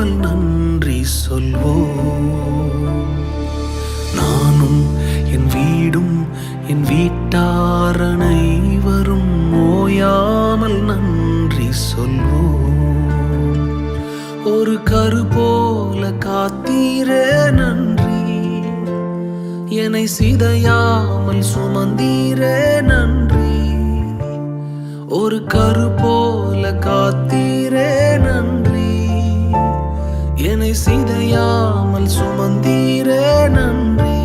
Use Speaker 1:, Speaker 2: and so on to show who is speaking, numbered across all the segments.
Speaker 1: ஓயாமல் நன்றி சொல்வோம். நானும் என் வீடும் என் வீட்டார் அனைவரும் ஓயாமல் நன்றி சொல்வோம். ஒரு கரு போல காத்தீரே நன்றி, என்னை சிதையாமல் சுமந்தீரே நன்றி. ஒரு கரு போல காத்தீரே நன்றி, என்னை சிதையாமல் சுமந்தீரே நன்றி.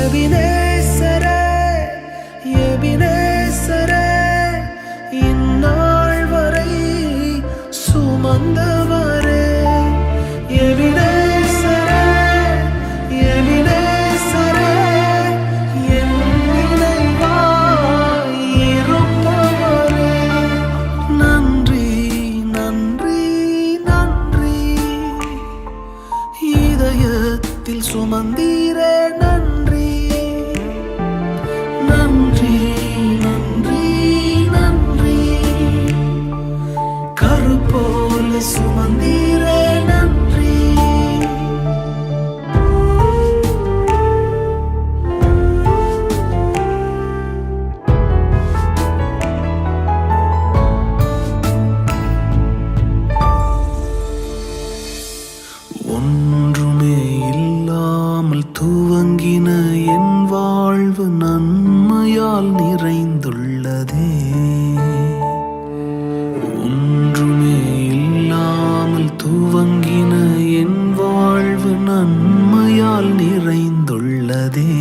Speaker 1: எபினேசரே எபினேசரே, இந்நாள் வரை சுமந்தவரே. எபினேசரே எபினேசரே, என் நினைவாய் இருப்பவரே. நன்றி நன்றி நன்றி, இதயத்தில் சுமந்தீரே நன்றி. நன்றி நன்றி நன்றி, கரு போல சுமந்தீரே நன்றி. ஒன்றுமே இல்லாமல் துவங்கின என் வாழ்வு நன்மையால் நிறைந்துள்ளதே. ஒன்றுமே இல்லாமல் துவங்கின என் வாழ்வு நன்மையால் நிறைந்துள்ளதே.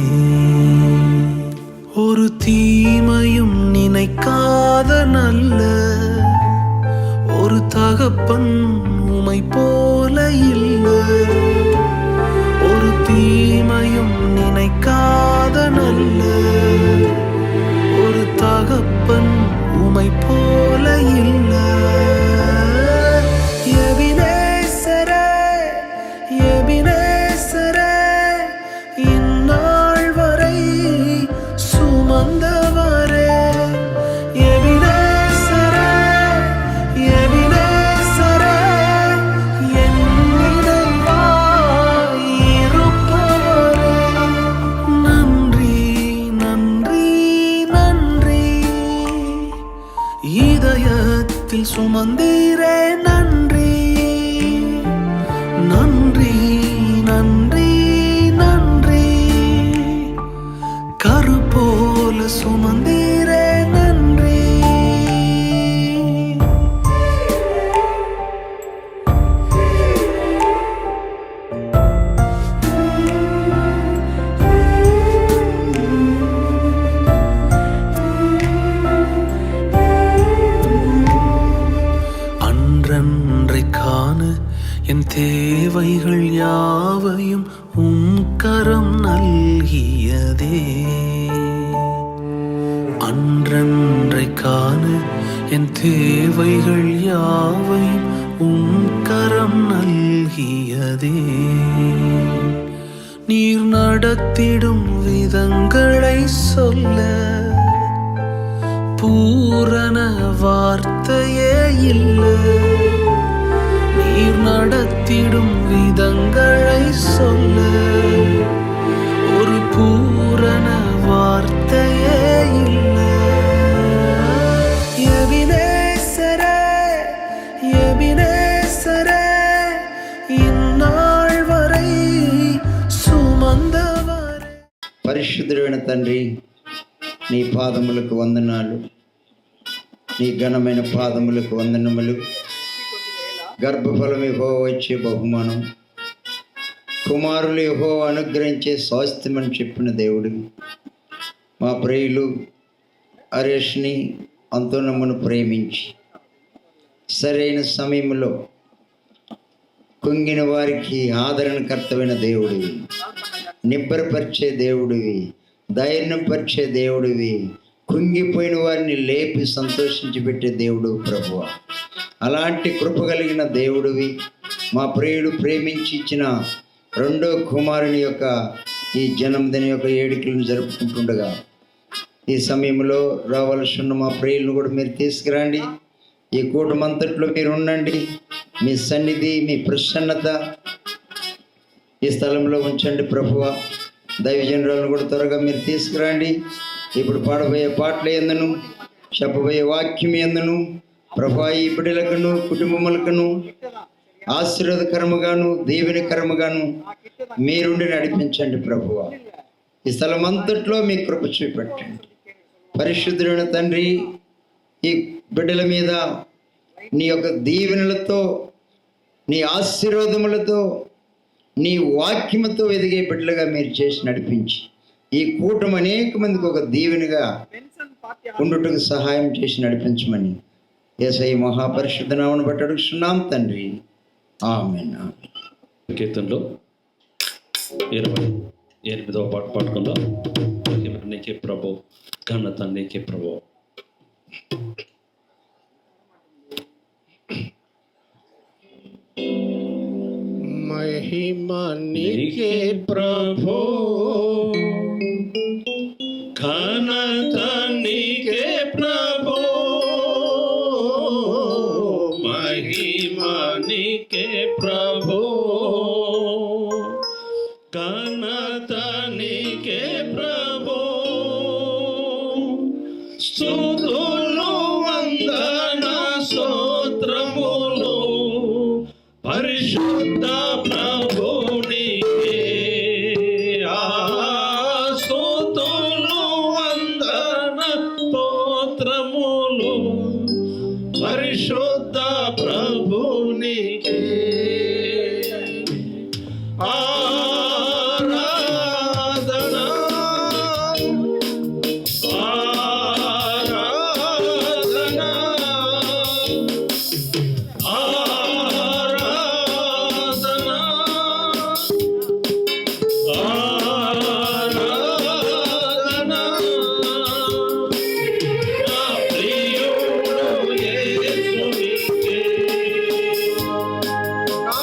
Speaker 1: ஒரு தீமையும் நினைக்காத நல்ல ஒரு தகப்பன் உமை போல இல்லை. ஒரு தீமையும் நினைக்காத நல்ல ஒரு தகப்பன் உமை போல இல்லை. எபினேசரே எபினேசரே, இந்நாள் வரை சுமந்தவரே. எபினேசரே எபினேசரே, என் நினைவாய் இருப்பவரே. நன்றி நன்றி நன்றி, இதயத்தில் சுமந்தீரே நன்றி. நன்றி நன்றி நன்றி, கரு போல சுமந்தீரே நன்றி. அன்றன்றை காண என் தேவைகள் யாவையும் உம் கரம் நல்கியதே. அன்றன்றை காண என் தேவைகள் யாவையும் உம் கரம் நல்கியதே. நீர் நடத்திடும் விதங்களை சொல்ல பூரண வார்த்தையே இல்லை. நீர் நடத்திடும் விதங்களை சொல்ல ஒரு பூரண வார்த்தையே இல்லை. எபினேசரே எபினேசரே, இந்நாள் வரை சுமந்தவரே.
Speaker 2: పరిశుద్ధుడైన తండ్రి, నీ పాదములకు వందనాలు. నీ ఘనమైన పాదములకు వందనములు. గర్భఫలం యెహోవా ఇచ్చే బహుమానం, కుమారులు యెహోవా అనుగ్రహించే స్వాస్థ్యమని చెప్పిన దేవుడు, మా ప్రియులు హరీష్ని అంతోనమ్మను ప్రేమించి సరైన సమయంలో కుంగిన వారికి ఆదరణకర్తమైన దేవుడివి, నిబ్బరపరిచే దేవుడివి, ధైర్యపరిచే దేవుడివి, కుంగిపోయిన వారిని లేపి సంతోషించి పెట్టే దేవుడు ప్రభువా. అలాంటి కృప కలిగిన దేవుడివి. మా ప్రియుడు ప్రేమించి ఇచ్చిన రెండో కుమారుని యొక్క ఈ జన్మదిన యొక్క వేడుకలను జరుపుకుంటుండగా ఈ సమయంలో రావాల్సి ఉన్న మా ప్రియులను కూడా మీరు తీసుకురండి. ఈ కూటమంతట్లో మీరు ఉండండి. మీ సన్నిధి, మీ ప్రసన్నత ఈ స్థలంలో ఉంచండి ప్రభువా. దైవజనులను కూడా త్వరగా మీరు తీసుకురండి. ఇప్పుడు పాడబోయే పాటల యందును, చెప్పబోయే వాక్యం యందును ప్రభువా, ఈ బిడ్డలకును కుటుంబములకును ఆశీర్వాదకరముగాను దీవెనకరముగాను మీరుండి నడిపించండి ప్రభువా. ఈ స్థలం అంతట్లో మీ కృప చూపెట్టండి. పరిశుద్ధుడైన తండ్రి, ఈ బిడ్డల మీద నీ యొక్క దీవెనలతో, నీ ఆశీర్వాదములతో, నీ వాక్యముతో ఎదిగే బిడ్డలుగా మీరు చేసి నడిపించి ఈ కూటమి అనేక మందికి ఒక దీవెనగా ఉండుటకు సహాయం చేసి నడిపించమని యేసయ్య మహాపరిశుద్ధ నామమును బట్టి అడుగుతున్నాం తండ్రి, ఆమేన్.
Speaker 3: కీర్తనలో 28వ పాట పాడుకుందాం. నీకే ప్రభు, ఘనత నీకే ప్రభు.
Speaker 4: महिमा నీకే ప్రభు, ఘనత నీకే ప్రభు, महिमा నీకే ప్రభు, ఘనత నీకే ప్రభు. స్తుతులు వందన స్తోత్రములు పరిశుద్ధ ప్రభునికే. స్తుతులు వందన స్తోత్రములు పరిశుద్ధ ప్రభునికే. ఆరాధన ఆరాధన ఆరాధన ఆరాధన. నా ప్రియుడు యేసునికే, నా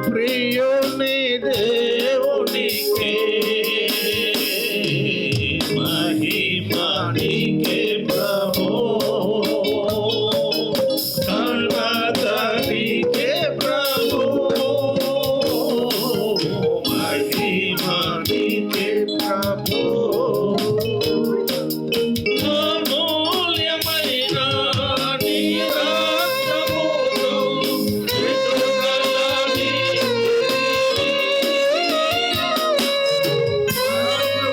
Speaker 4: ప్రియుని దేవునికే, మహిమా నీకే ప్రభు, ఘనత నీకే ప్రభు, మహిమా నీకే ప్రభు. అమూల్యమైన నీ రక్తముతో విడుదలని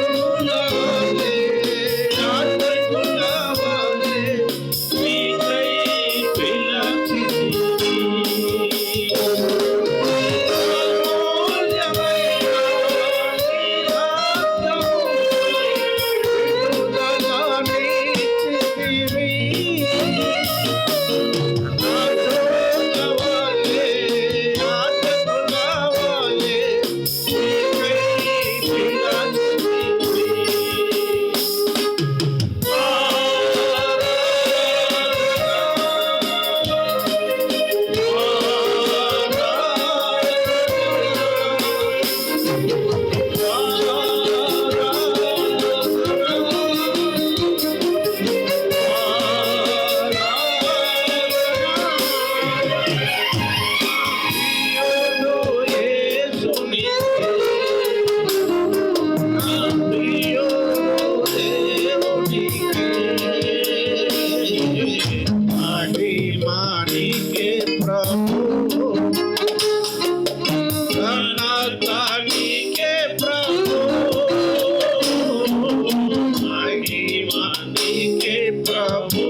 Speaker 4: ఆత్మలాలే, ఆత్మకులవాలే నీకై పిలచితిని. అమూల్యమైన నీ రక్తముతో విడుదలని ఇచ్చితివి. ఆత్మకులవాలే, ఆత్మకులవాలే నీకై పిలచితివి. మాణికే ప్రభు, ఘనతానికే ప్రభు, మహిమానికే ప్రభు.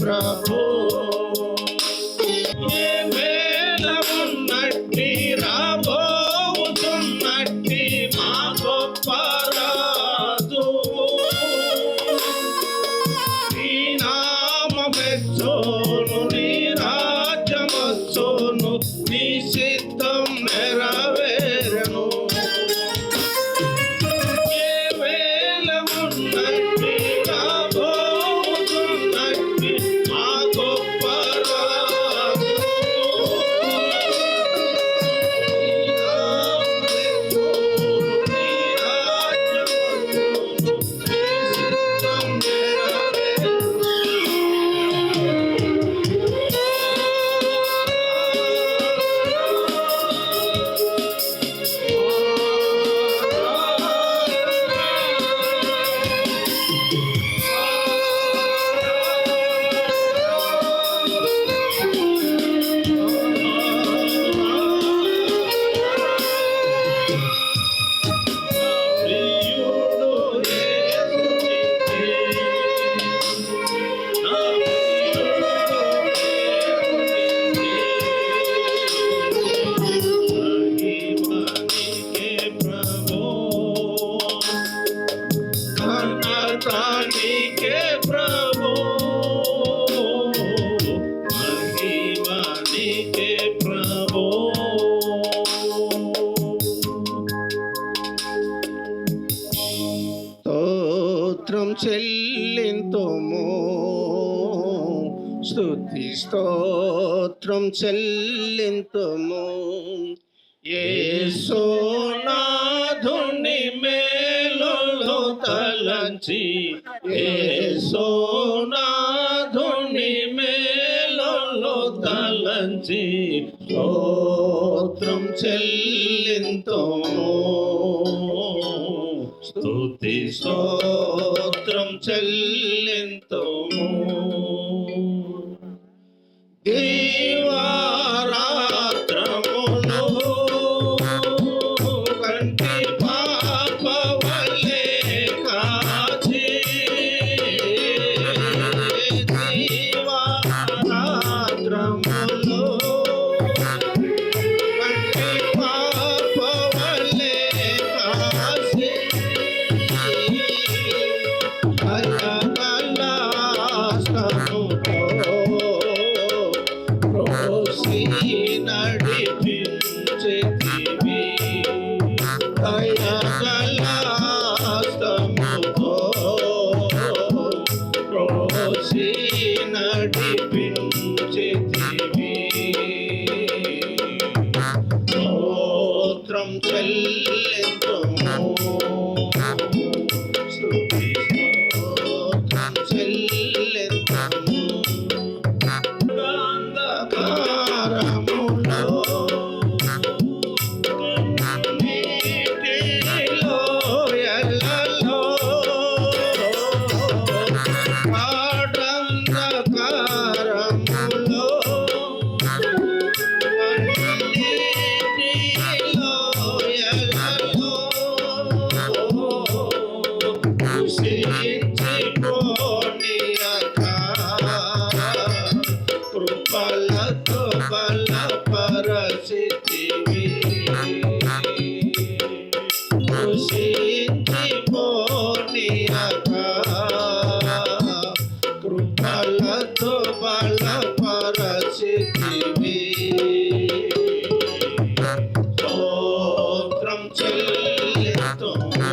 Speaker 4: ప్రభు ఏ వేళ ఉన్నట్టి రాబోతున్నట్టి మా గొప్ప రాజు నీ నామమెచ్చోను నీ రాజ్యమచ్చోను నీ చిత్తం నెరవేరెను ఏ వేళ ఉన్నట్టి రాబోతున్నట్టి మా గొప్ప రాజు నీ రాజ్యమచ్చోను నీ చిత్తం ప్రియుడు యేసునికే నా ప్రియుడు మహిమనికే ప్రభు ఘనతానికే ప్రభు మహిమనికే ప్రభు స్తోత్రం చెల్లింతుము స్తుతి స్తోత్రం చెల్లింతుము యేసునాథుని మేలులు తలంచి యేసునాథుని మేలులు తలంచి స్తోత్రం చెల్లింతుము స్తుతి స్తోత్రం చెల్లింతుము దీవారాత్రములు కంటి పాపవలే కాచి దీవారాత్రములు కంటి పాపవలే కాచి రోసి నడిపించితివి దయగలాస్తముతో రోసి నడిపించితివి స్తోత్రం చెల్లింతుము స్తుతి స్తోత్రం చెల్లింతుము అంధకారములో నీటిలో ఎల్లలో ఆడంధకారములో నీటిలో ఎల్లలో కృషించిపోనీయక కృపలతో బలపరచితివి కృషించిపోనీయక కృపలతో బలపరచితివి స్తోత్రం చెల్లింతుము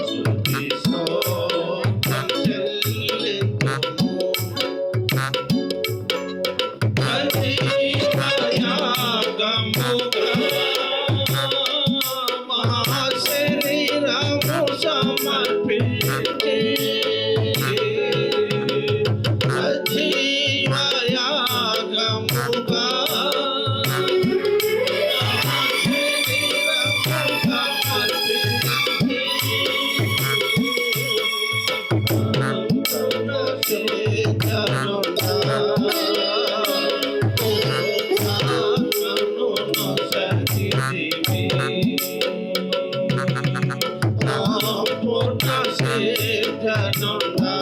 Speaker 4: స్తుతి స్తోత్రం చెల్లింతుము సజీవయాగముగా మహాశరీరము సమర్పించి సజీవయాగముగా పూర్ణ సిద్ధనుడా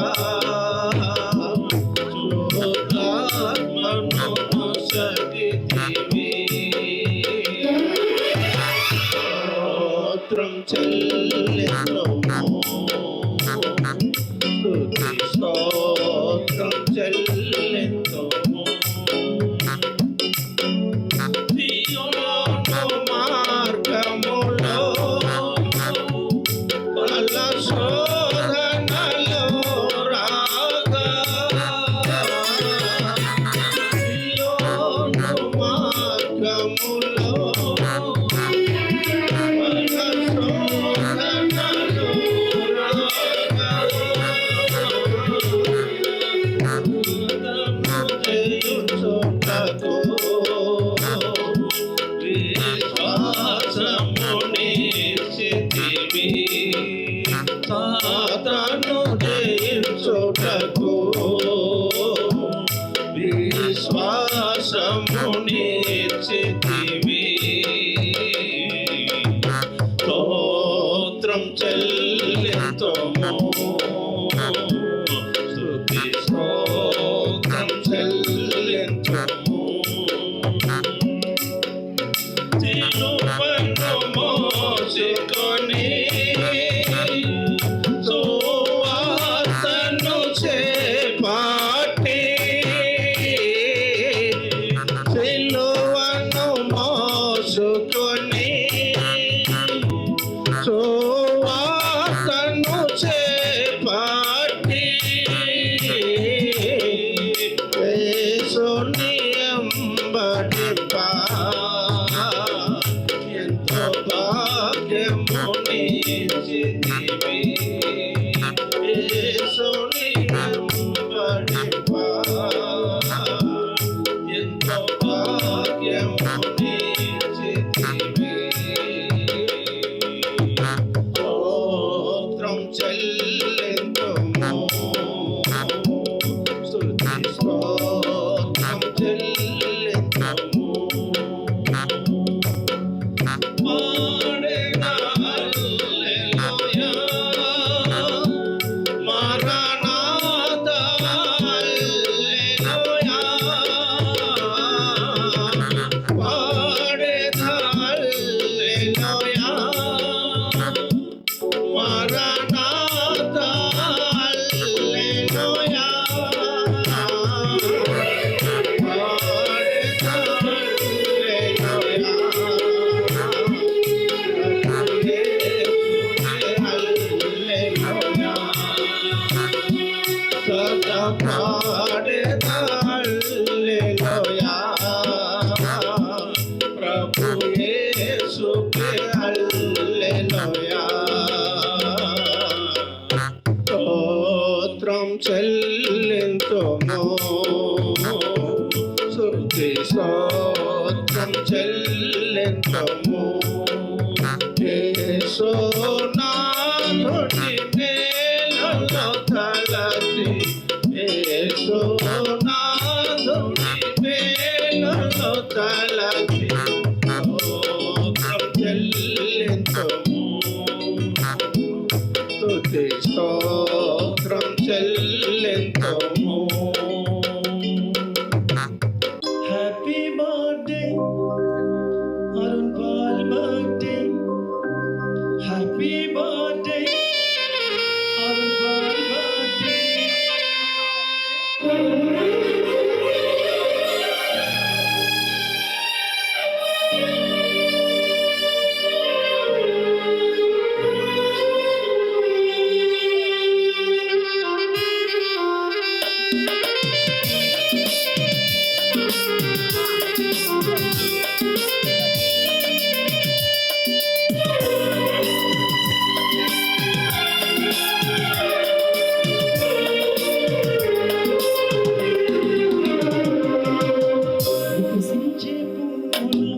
Speaker 4: సాతాను జయించుటకు విశ్వాసమునిచ్చితివి. స్తోత్రం చెల్లింతుము, స్తుతి స్తోత్రం చెల్లింతుము. సిలువను మోసుకొని సువార్తను చేపట్టి, సిలువను మోసుకొని సువార్తను చేపట్టి, యేసుని ఎంబడింపా ఎంతో భాగ్యమునిచ్చితివి. యేసుని ఎంబడింపా ఎంతో భాగ్యమునిచ్చితివి. స్తోత్రం చెల్లింతుము, స్తుతి స్తోత్రం చెల్లింతుము. పాడెద హల్లెలూయా, మరణాథా హల్లెలూయా. పాడెద హల్లెలూయా, మరణాథా హల్లెలూయా. పాడెద హల్లెలూయా, సదా పాడెద హల్లెలూయా. ప్రభు యేసుకే హల్లెలూయా. స్తోత్రం చెల్లింతుము, స్తుతి స్తోత్రం చెల్లింతుము. యేసు నాథుని మేలును తలచి, యేసు నాథుని మేలును తలచి, స్తోత్రం చెల్లింతుము, స్తుతి స్తోత్రం చెల్లింతుము. Happy birthday Arun Paul, birthday happy birthday Arun Paul, birthday. వికసించే పువ్వుల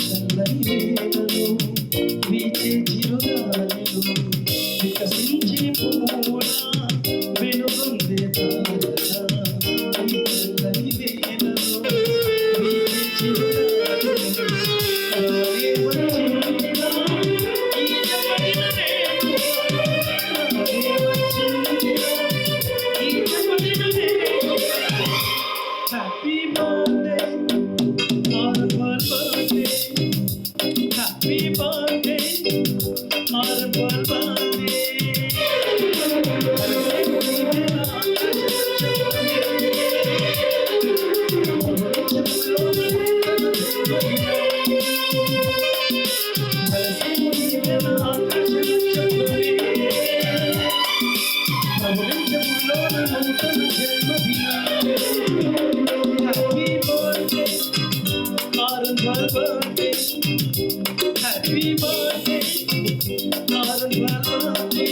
Speaker 4: చల్లని వేళలో వీచే చిరుగాలిలో, వికసించే పువ్వుల వెలుగొందే తారగా, చల్లని వేళలో వీచే చిరుగాలిలో, రావే వచ్చిందిరా ఈ జపడిన వేళలో, రావే వచ్చిందిరా ఈ జపడిన వేళలో. Happy birthday Arun Paul, birthday happy birthday Arun Paul, birthday. Happy birthday, Arun birthday.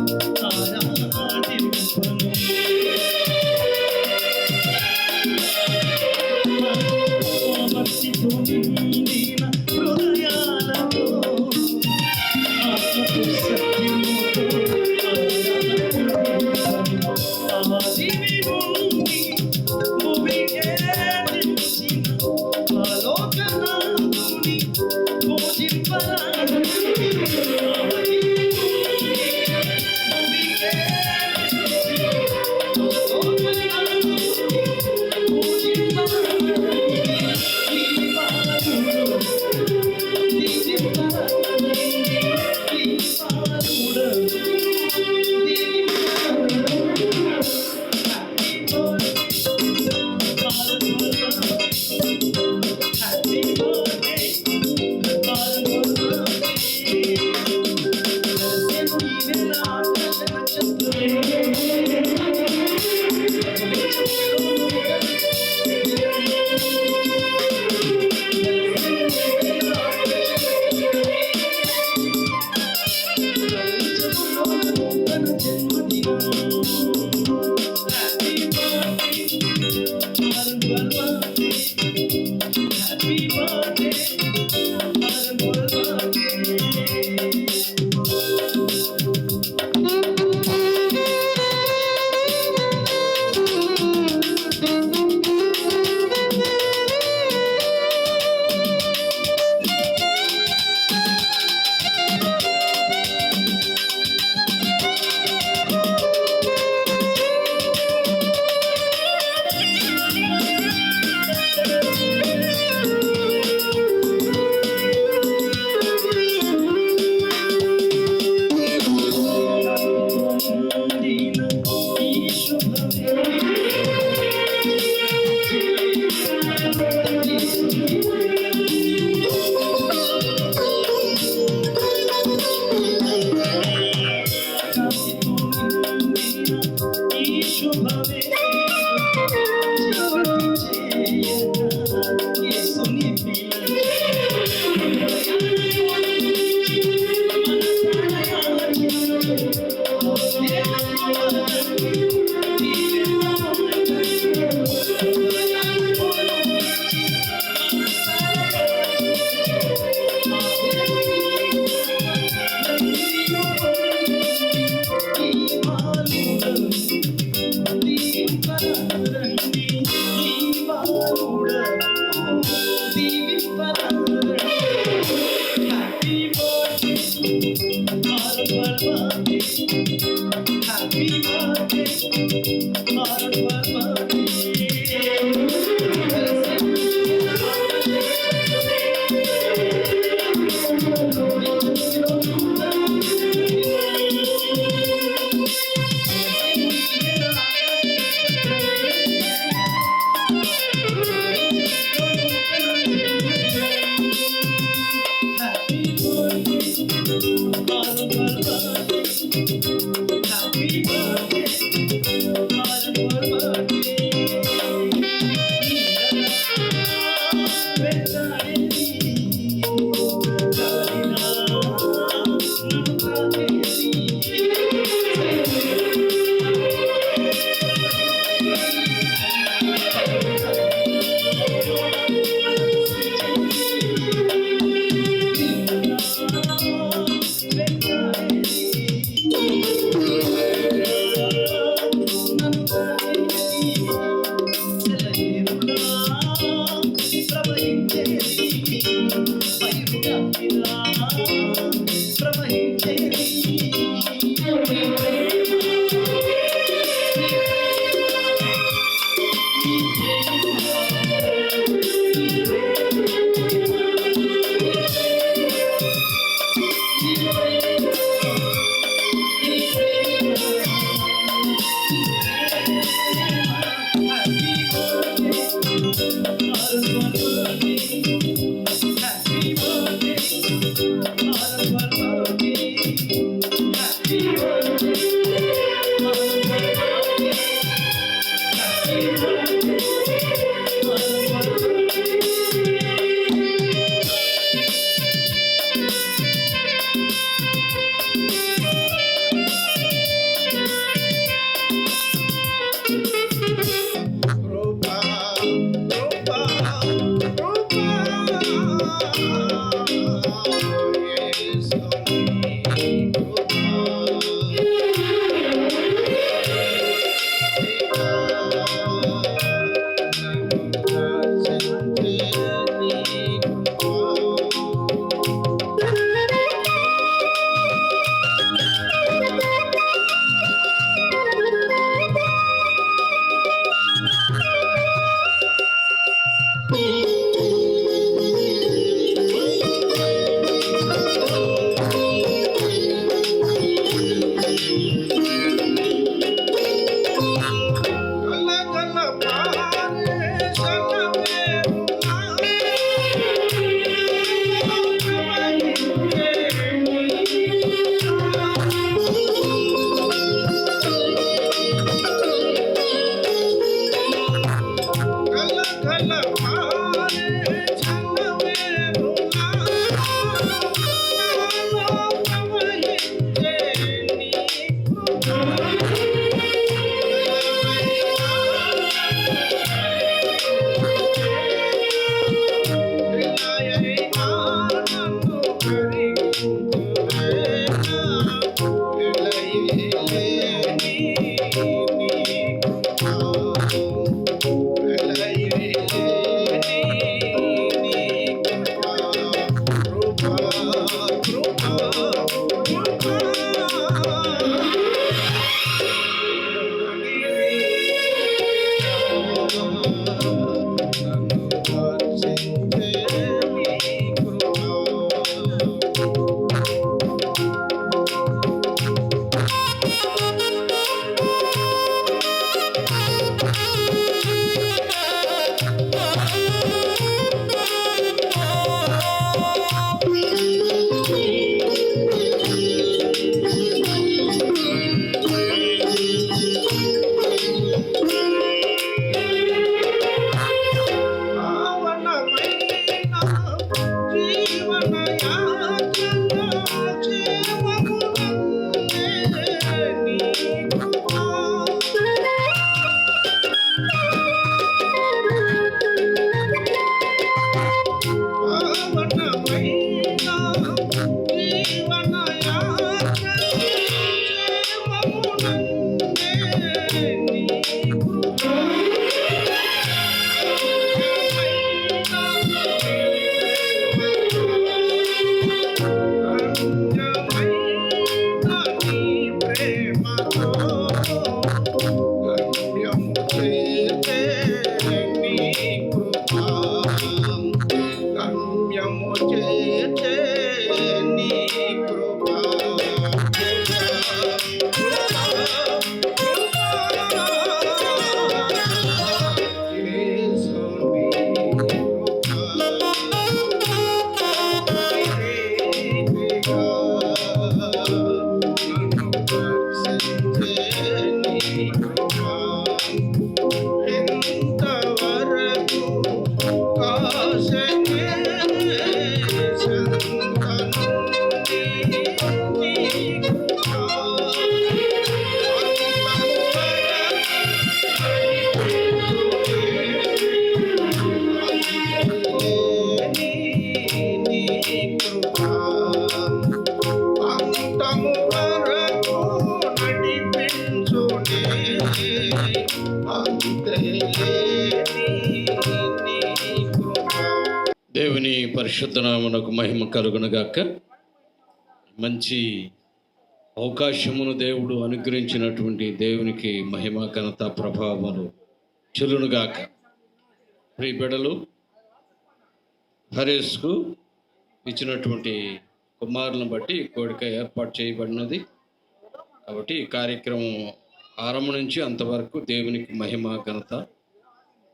Speaker 4: ఆరాధింపను. భక్తితో నిండిన హృదయాలతో ఆత్మతో సత్యముతో ఆరాధింపను. ఆదివి నుండి భూమికే తెచ్చిన ఆలోకనాథుని పూజింపరాను.
Speaker 3: దేవుని పరిశుద్ధ నామమునకు మహిమ కలుగునుగాక. మంచి అవకాశమును దేవుడు అనుగ్రహించినటువంటి దేవునికి మహిమ ఘనత ప్రభావములు చెల్లునుగాక. ప్రియ బిడ్డలు, హరేస్కు ఇచ్చినటువంటి కుమారులను బట్టి కోడిక ఏర్పాటు చేయబడినది. కాబట్టి ఈ కార్యక్రమం ఆరంభం నుంచి అంతవరకు దేవునికి మహిమ ఘనత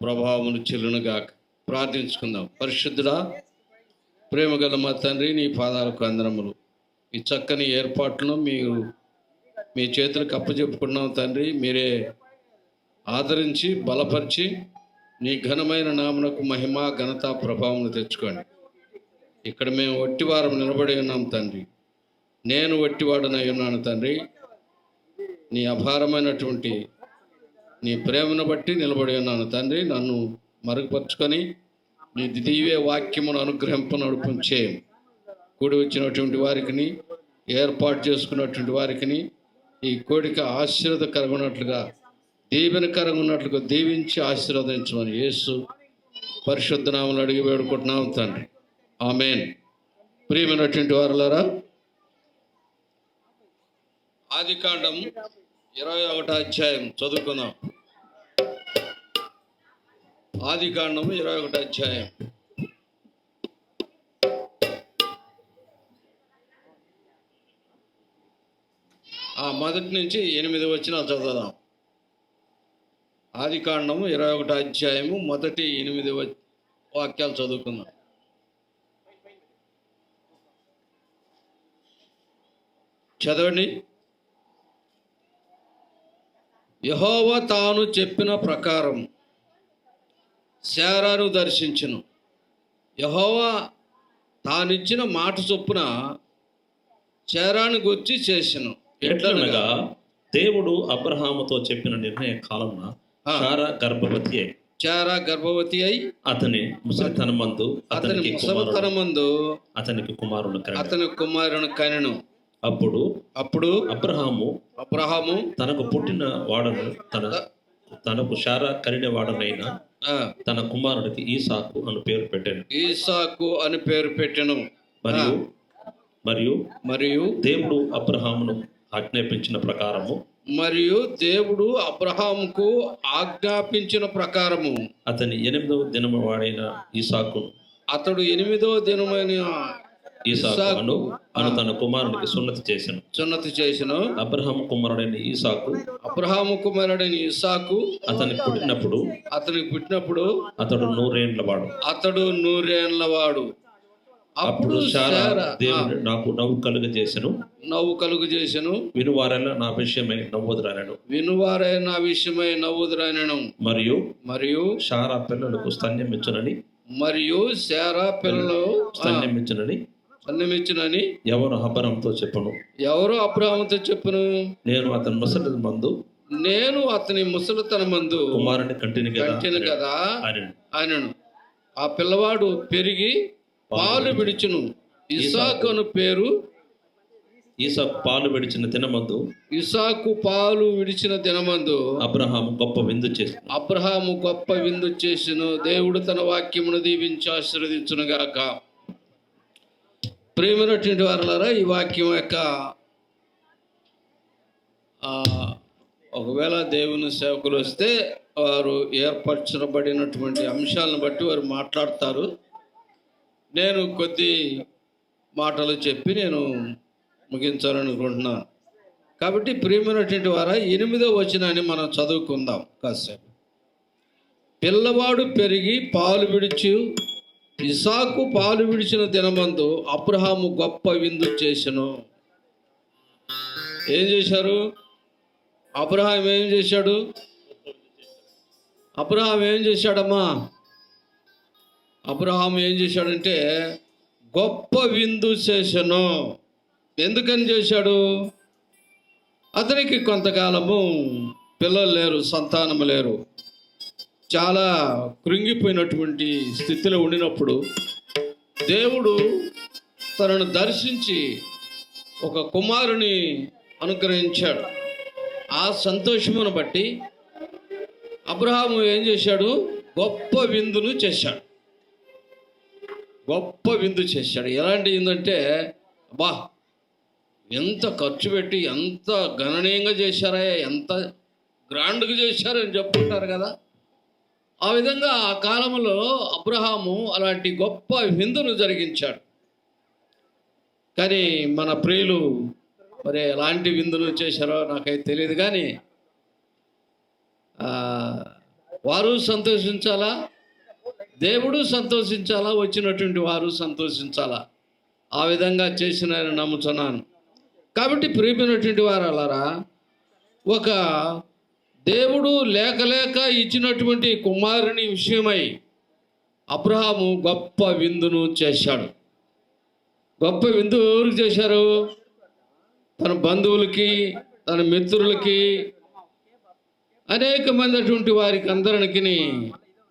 Speaker 3: ప్రభావములు చెల్లునుగాక. ప్రార్థించుకుందాం. పరిశుద్ధుడా, ప్రేమగల మా తండ్రి, నీ పాదాలకు వందనములు. ఈ చక్కని ఏర్పాట్లను మీరు మీ చేతులకు అప్పచెప్పుకున్నాం తండ్రి. మీరే ఆదరించి బలపరిచి నీ ఘనమైన నామునకు మహిమ ఘనత ప్రభావం తెచ్చుకోండి. ఇక్కడ మేము వట్టివారం నిలబడి ఉన్నాం తండ్రి. నేను వట్టివాడనై ఉన్నాను తండ్రి. నీ అపారమైనటువంటి నీ ప్రేమను బట్టి నిలబడి ఉన్నాను తండ్రి. నన్ను మరుగుపరుచుకొని నీ దివ్య వాక్యమును అనుగ్రహింప నడిపించే కూడి వచ్చినటువంటి వారికి, ఏర్పాటు చేసుకున్నటువంటి వారికి ఈ కోడిక ఆశీర్వాదకరంగా ఉన్నట్లుగా, దీవెనకరంగా ఉన్నట్లుగా దీవించి ఆశీర్వదించమని యేసు పరిశుద్ధ నామములో అడిగి వేడుకుంటున్నాం తండ్రి. ఆమేన్. ప్రియమైనటువంటి వారులారా, ఆదికాండం 21వ అధ్యాయం చదువుకుందాం. ఆదికాండం 21వ అధ్యాయం.
Speaker 5: మొదటి నుంచి 8 వచనాలు చదువుదాం. ఆదికాండము 21 అధ్యాయము మొదటి 8 వాక్యాలు చదువుకుందాం. చదవండి. యెహోవా తాను చెప్పిన ప్రకారం శారాను దర్శించును. యెహోవా తానిచ్చిన మాట చొప్పున శారాను గూర్చి చేసెను.
Speaker 3: ఎట్లనగా దేవుడు అబ్రహాముతో చెప్పిన నిర్ణయ కాలమున శారా గర్భవతి అయి
Speaker 5: శారా గర్భవతి అయి
Speaker 3: అతని ముసలితనమందు
Speaker 5: అతని ముసలితనమందు
Speaker 3: అతనికి కుమారుడు కనెను.
Speaker 5: అతని కుమారుని కనెను.
Speaker 3: అప్పుడు
Speaker 5: అబ్రహాము
Speaker 3: తనకు పుట్టిన వాడను తనకు శారా కరిన వాడనైన తన కుమారుడికి ఈసాకు అని పేరు పెట్టాను.
Speaker 5: ఈసాకు అని పేరు పెట్టెను.
Speaker 3: మరియు దేవుడు అబ్రహామును ఆజ్ఞాపించిన ప్రకారము అతని 8వ దినము వాడైన ఈసాకును
Speaker 5: అతడు 8వ దినమైన
Speaker 3: ఈసాకు తన కుమారునికి సున్నతి చేసెను.
Speaker 5: అబ్రహాము కుమారుడైన ఈసాకు
Speaker 3: అతనికి పుట్టినప్పుడు అతడు 100 ఏండ్ల వాడు. అప్పుడు శారా దేవుడు నాకు నవ్వు కలుగజేసెను. వినువారైన నా విషయమై నవ్వుదురానెను. మరియు శారా పిల్లలకు స్తన్యమిచ్చునని ఎవరు అబ్రహాముతో చెప్పును. నేను అతని ముసలితనమందు కుమారుని కంటిని కదా అనను. ఆ పిల్లవాడు పెరిగి పాలు విడిచును. ఈసాకు పాలు విడిచిన దినమందు అబ్రహాము గొప్ప విందు చేసెను. దేవుడు తన వాక్యమును దీవించి ఆశీర్వదించును గాక. ప్రియమైనటువంటి వారలారా, ఈ వాక్యం యొక్క ఒకవేళ దేవుని సేవకులు వస్తే వారు ఏర్పరచబడినటువంటి అంశాలను బట్టి వారు మాట్లాడతారు. నేను కొద్ది మాటలు చెప్పి నేను ముగించాలనుకుంటున్నాను. కాబట్టి ప్రియమైనటువంటి వారా, 8వ వచనాన్ని మనం చదువుకుందాం కాసేపు. పిల్లవాడు పెరిగి పాలు విడిచి ఇసాకు పాలు విడిచిన దినమందు అబ్రహాము గొప్ప విందు చేసెను. ఏం చేశారు? అబ్రహాం ఏం చేశాడమ్మా? అబ్రహాం ఏం చేశాడంటే గొప్ప విందు చేసెను. ఎందుకని చేశాడు? అతనికి కొంతకాలము పిల్లలు లేరు, సంతానం లేరు. చాలా కృంగిపోయినటువంటి స్థితిలో ఉండినప్పుడు దేవుడు తనను దర్శించి ఒక కుమారుని అనుగ్రహించాడు. ఆ సంతోషమును బట్టి అబ్రహాము ఏం చేశాడు? గొప్ప విందు చేశాడు. ఎలాంటి విందంటే, బా ఎంత ఖర్చు పెట్టి ఎంత గణనీయంగా చేశారా, ఎంత గ్రాండ్గా చేశారని చెప్పుకుంటారు కదా. ఆ విధంగా ఆ కాలంలో అబ్రహాము అలాంటి గొప్ప విందును జరిగించాడు. కానీ మన ప్రియులు మరి ఎలాంటి విందును చేశారో నాకైతే తెలియదు. కానీ వారు సంతోషించాలా, దేవుడు సంతోషించాలా, వచ్చినటువంటి వారు సంతోషించాలా. ఆ విధంగా చేసినారని నమ్ముతున్నాను. కాబట్టి ప్రియమైనటువంటి వారు అలారా, ఒక దేవుడు లేక ఇచ్చినటువంటి కుమారుని విషయమై అబ్రహాము గొప్ప విందును చేశాడు. గొప్ప విందు ఎవరికి చేశారు? తన బంధువులకి, తన మిత్రులకి, అనేక మంది అటువంటి వారికి అందరికి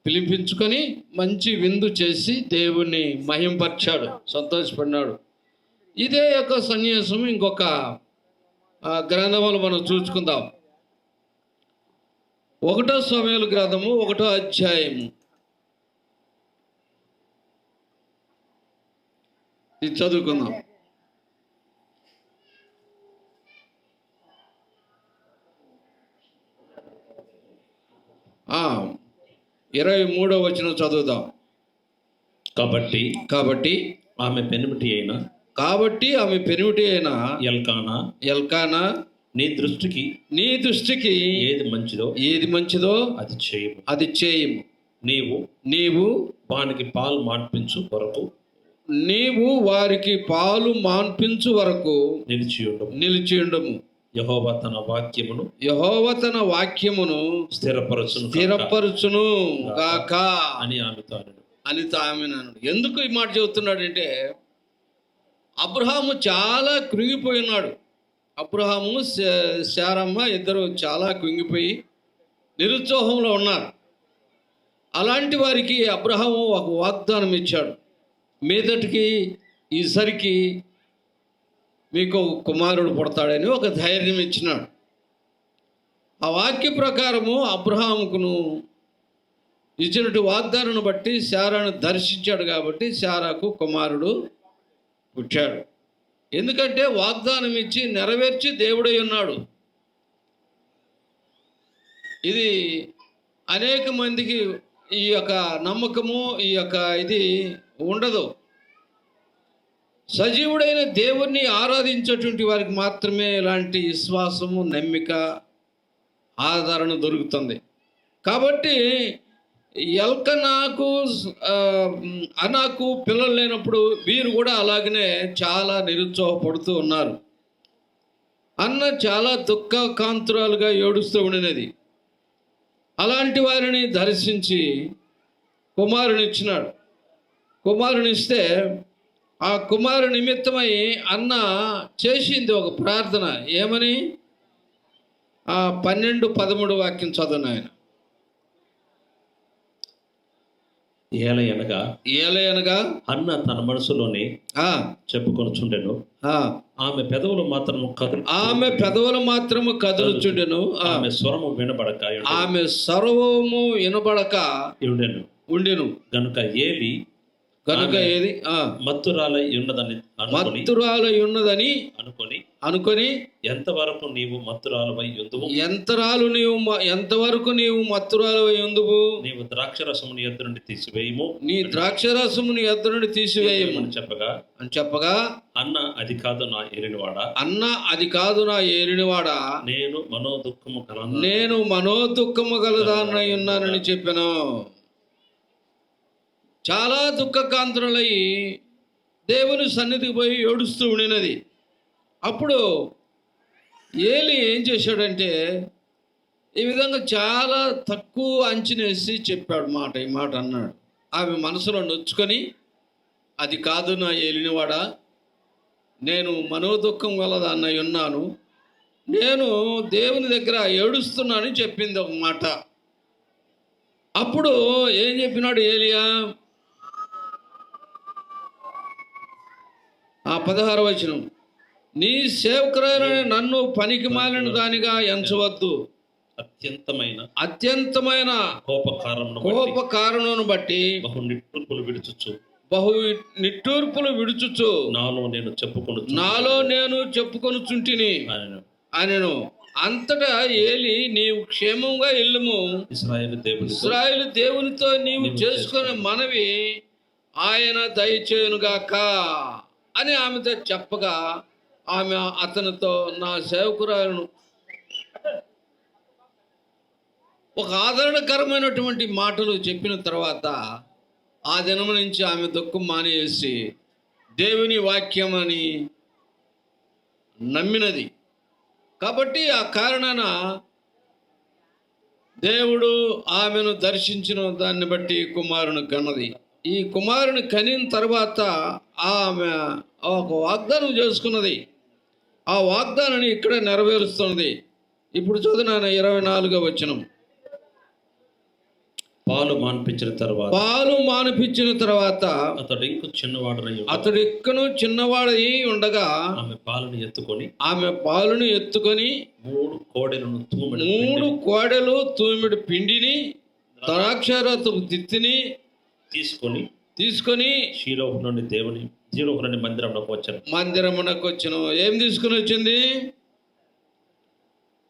Speaker 3: పిలిపించుకొని మంచి విందు చేసి దేవుణ్ణి మహింపరిచాడు, సంతోషపడినాడు. ఇదే యొక్క సన్యాసం ఇంకొక గ్రంథములు మనం చూసుకుందాం. 1 సమూయేలు గ్రంథము 1వ అధ్యాయము. ఇది చదువుకుందాం. ఆ 23వ వచనం చదువుదాం. కాబట్టి ఆమె పెనిమిటి అయిన ఎల్కానా నీ దృష్టికి ఏది మంచిదో అది చేయము. నీవు వానికి పాలు మాన్పించు వరకు నిలిచి ఉండము. యెహోవా తన వాక్యమును స్థిరపరచును గాక అని ఆమెను. ఎందుకు ఈ మాట చెబుతున్నాడంటే, అబ్రహాము చాలా కృంగిపోయి ఉన్నాడు. అబ్రహాము శారమ్మ ఇద్దరు చాలా కృంగిపోయి నిరుత్సాహంలో ఉన్నారు. అలాంటి వారికి అబ్రహాము ఒక వాగ్దానం ఇచ్చాడు. మీదటికి ఈసరికి మీకు కుమారుడు పుడతాడని ఒక ధైర్యం ఇచ్చినాడు. ఆ వాక్య ప్రకారము అబ్రహాముకును ఇచ్చినట్టు వాగ్దానాన్ని బట్టి శారాను దర్శించాడు కాబట్టి శారాకు కుమారుడు పుట్టాడు. ఎందుకంటే వాగ్దానం ఇచ్చి నెరవేర్చి దేవుడై ఉన్నాడు. ఇది అనేక మందికి ఈ యొక్క నమ్మకము, ఈ యొక్క ఇది ఉండదు. సజీవుడైన దేవుణ్ణి ఆరాధించేటువంటి వారికి మాత్రమే ఇలాంటి విశ్వాసము, నమ్మిక, ఆదరణ దొరుకుతుంది. కాబట్టి ఎల్కనాకు అనాకు పిల్లలు లేనప్పుడు వీరు కూడా అలాగనే చాలా నిరుత్సాహపడుతూ ఉన్నారు. అన్న చాలా దుఃఖకాంతురాలుగా ఏడుస్తూ ఉండినది. అలాంటి వారిని దర్శించి కుమారునిచ్చినాడు. కుమారునిస్తే ఆ కుమారు నిమిత్తమై అన్న చేసింది ఒక ప్రార్థన. ఏమని? 12-13 వాక్యం చదువు ఆయన. ఏలయనగా అన్న తన మనసులోనే చెప్పుకొనుచుండెను, ఆమె పెదవులు మాత్రము కదులుచుండెను, ఆమె స్వరము వినబడక ఉండెను. గనుక ఏది మత్తురాలై ఉన్నదని అనుకొని ఎంతవరకు నీవు మత్తురాలవై ఉందువు, నీవు ద్రాక్షరసము నీ యొద్ద నుండి తీసివేయము అని చెప్పగా అన్న అది కాదు నా ఏలినవాడా, నేను మనోదుఖము కలదాన్నై ఉన్నానని చెప్పాను. చాలా దుఃఖకాంతులై దేవుని సన్నిధికి పోయి ఏడుస్తూ ఉండినది. అప్పుడు ఏలి ఏం చేశాడంటే, ఈ విధంగా చాలా తక్కువ అంచనేసి చెప్పాడు ఈ మాట అన్నాడు. ఆమె మనసులో నొచ్చుకొని, అది కాదు నా ఏలినవాడా, నేను మనోదుఖం గలదాన్నై ఉన్నాను, నేను దేవుని దగ్గర ఏడుస్తున్నానని చెప్పింది ఒక మాట. అప్పుడు ఏం చెప్పినాడు ఏలియా? 16వ వచనం, నీ సేవకురైన నన్ను పనికి మాలిన దానిగా ఎంచవద్దు, అత్యంతమైన కోపకారణను బట్టి బహు నిట్టూర్పులు విడుచుచు నాలో నేను చెప్పుకొనుచుంటిని అనెను. అంతటా ఏలి, నీవు క్షేమంగా వెళ్ళుము, ఇశ్రాయేలు దేవునితో నీవు చేసుకునే మనవి ఆయన దయచేయునుగాక అని ఆమెతో చెప్పగా, ఆమె అతనితో, నా సేవకురాలను ఒక ఆదరణకరమైనటువంటి మాటలు చెప్పిన తర్వాత ఆ దినం నుంచి ఆమె దుఃఖం మానేసి దేవుని వాక్యం అని నమ్మినది. కాబట్టి ఆ కారణాన దేవుడు ఆమెను దర్శించిన దాన్ని బట్టి కుమారుని కన్నది. ఈ కుమారుని కనిన తర్వాత ఆమె ఒక వాగ్దానం చేసుకున్నది. ఆ వాగ్దానాన్ని ఇక్కడ నెరవేరుస్తున్నది. ఇప్పుడు చదువునాన్న 24వ వచనం. పాలు మానిపించిన తర్వాత అతడు ఇంకను చిన్నవాడై ఉండగా ఆమె పాలను ఎత్తుకొని 3 కోడెలు తూమిడి పిండిని ద్రాక్షారసపు తిత్తిని తీసుకొని షీలోహు నుండి మందిరమునకు వచ్చాను. ఏం తీసుకుని వచ్చింది?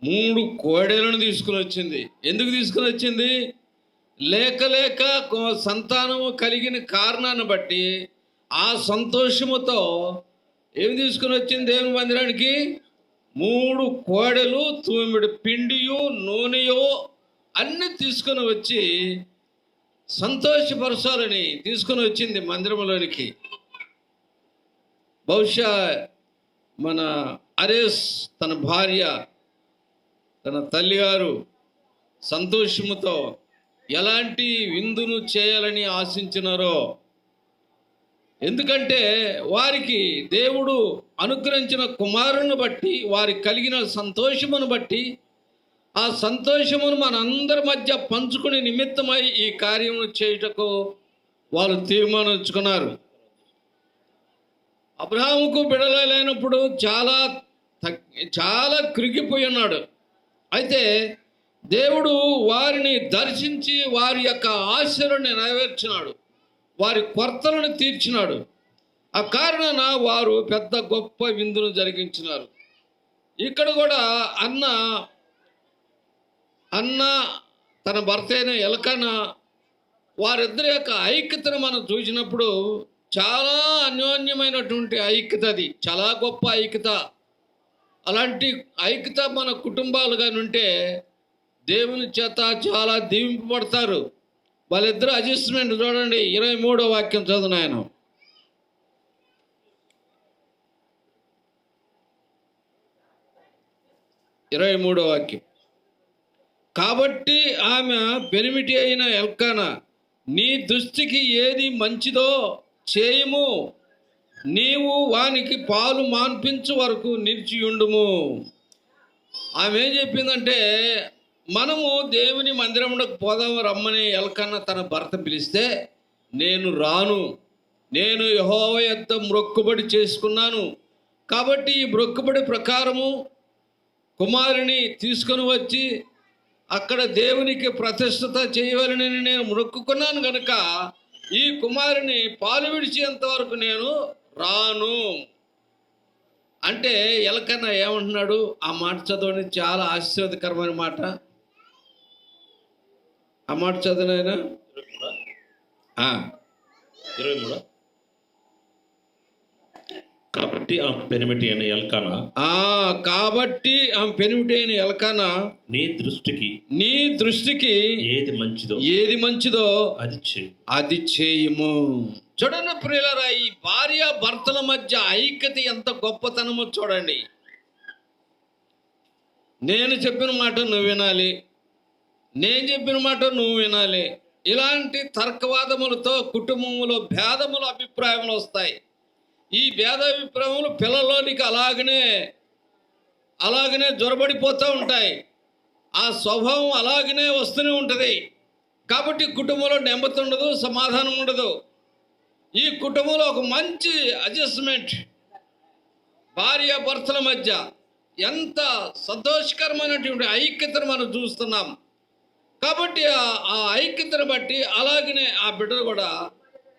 Speaker 3: 3 కోడెలను తీసుకుని వచ్చింది. ఎందుకు తీసుకుని వచ్చింది? లేక సంతానము కలిగిన కారణాన్ని బట్టి ఆ సంతోషముతో ఏమి తీసుకుని వచ్చింది దేవుని మందిరానికి? 3 కోడెలు, తూమెడు పిండియు నూనెయో అన్నీ తీసుకొని వచ్చి సంతోషపరచాలని తీసుకొని వచ్చింది మందిరంలోనికి. బహుశా మన అరేస్ తన భార్య, తన తల్లిగారు సంతోషముతో ఎలాంటి విందును చేయాలని ఆశించినారో. ఎందుకంటే వారికి దేవుడు అనుగ్రహించిన కుమారుని బట్టి, వారికి కలిగిన సంతోషమును బట్టి, ఆ సంతోషమును మనందరి మధ్య పంచుకునే నిమిత్తమై ఈ కార్యము చేయుటకు వాళ్ళు తీర్మానించుకున్నారు. అబ్రహాముకు బిడ్డలు లేనప్పుడు చాలా కృంగిపోయి ఉన్నాడు. అయితే దేవుడు వారిని దర్శించి వారి యొక్క ఆశలను నెరవేర్చినాడు, వారి కొరతలను తీర్చినాడు. ఆ కారణాన వారు పెద్ద గొప్ప విందును జరిగించినారు. ఇక్కడ కూడా అన్న తన భర్త అయిన ఎల్కానా, వారిద్దరి యొక్క ఐక్యతను మనం చూసినప్పుడు చాలా అన్యోన్యమైనటువంటి ఐక్యత, అది చాలా గొప్ప ఐక్యత. అలాంటి ఐక్యత మన కుటుంబాలు కానీ ఉంటే దేవుని చేత చాలా దీవింపబడతారు. వాళ్ళిద్దరు అడ్జస్ట్మెంట్ చూడండి. 23వ వాక్యం చదువు నాయన. 23వ వాక్యం. కాబట్టి ఆమె పెనిమిటి అయిన ఎల్కానా, నీ దృష్టికి ఏది మంచిదో చేయము, నీవు వానికి పాలు మాన్పించు వరకు నిలిచియుండుము. ఆమె ఏం చెప్పిందంటే, మనము దేవుని మందిరంలోకి పోదాము రమ్మని ఎల్కానా తన భర్త పిలిస్తే, నేను రాను, నేను యెహోవా యొద్ద మ్రొక్కుబడి చేసుకున్నాను, కాబట్టి ఈ మ్రొక్కుబడి ప్రకారము కుమారుని తీసుకొని వచ్చి అక్కడ దేవునికి ప్రతిష్ఠత చేయవలని నేను మొక్కుకున్నాను కనుక ఈ కుమారుని పాలు విడిచేంత వరకు నేను రాను అంటే ఎల్కానా ఏమంటున్నాడు? ఆ మాట చదవండి, చాలా ఆశీర్వాదకరమైన మాట. ఆ మాట చదవనైనా
Speaker 6: 23. కాబట్టి ఆ పెనిమిటి అయిన ఎల్కానా,
Speaker 3: కాబట్టి ఆ పెనిమిటి అయిన ఎల్కానా
Speaker 6: నీ దృష్టికి ఏది మంచిదో అది చేయము.
Speaker 3: చూడండి ప్రియులారా, ఈ భార్య భర్తల మధ్య ఐక్యత ఎంత గొప్పతనమో చూడండి. నేను చెప్పిన మాట నువ్వు వినాలి, నేను చెప్పిన మాట నువ్వు వినాలి. ఇలాంటి తర్కవాదములతో కుటుంబంలో భేదములు, అభిప్రాయములు వస్తాయి. ఈ భేదాభిప్రాయములు పిల్లల్లోనికి అలాగనే జొరబడిపోతూ ఉంటాయి. ఆ స్వభావం అలాగనే వస్తూనే ఉంటుంది. కాబట్టి కుటుంబంలో నెమ్మది ఉండదు, సమాధానం ఉండదు. ఈ కుటుంబంలో ఒక మంచి అడ్జస్ట్మెంట్ భార్య భర్తల మధ్య ఎంత సంతోషకరమైనటువంటి ఐక్యతను మనం చూస్తున్నాం. కాబట్టి ఆ ఐక్యతను బట్టి అలాగనే ఆ బిడ్డలు కూడా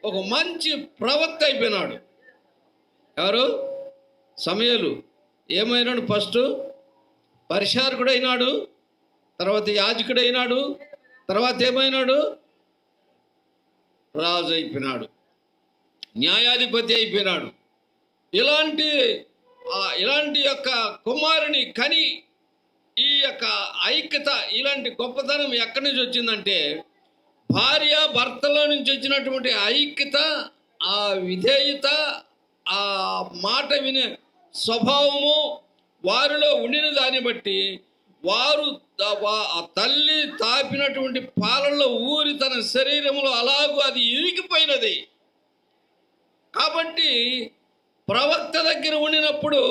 Speaker 3: ఒక మంచి ప్రవక్త అయిపోయినాడు. ఎవరు? సమయలు. ఏమైనాడు? ఫస్ట్ పరిచారకుడైనాడు, తర్వాత యాజకుడైనాడు, తర్వాత ఏమైనాడు? రాజు అయిపోయినాడు, న్యాయాధిపతి అయిపోయినాడు. ఇలాంటి యొక్క కుమారుని కని ఈ యొక్క ఐక్యత, ఇలాంటి గొప్పతనం ఎక్కడి నుంచి వచ్చిందంటే భార్య భర్తలో నుంచి వచ్చినటువంటి ఐక్యత, ఆ విధేయత, ఆ మాట వినే స్వభావము వారిలో ఉండిన దాన్ని బట్టి వారు ఆ తల్లి తాపినటువంటి పాలల్లో ఊరి తన శరీరంలో అలాగూ అది ఇరిగిపోయినది. కాబట్టి ప్రవక్త దగ్గర ఉండినప్పుడు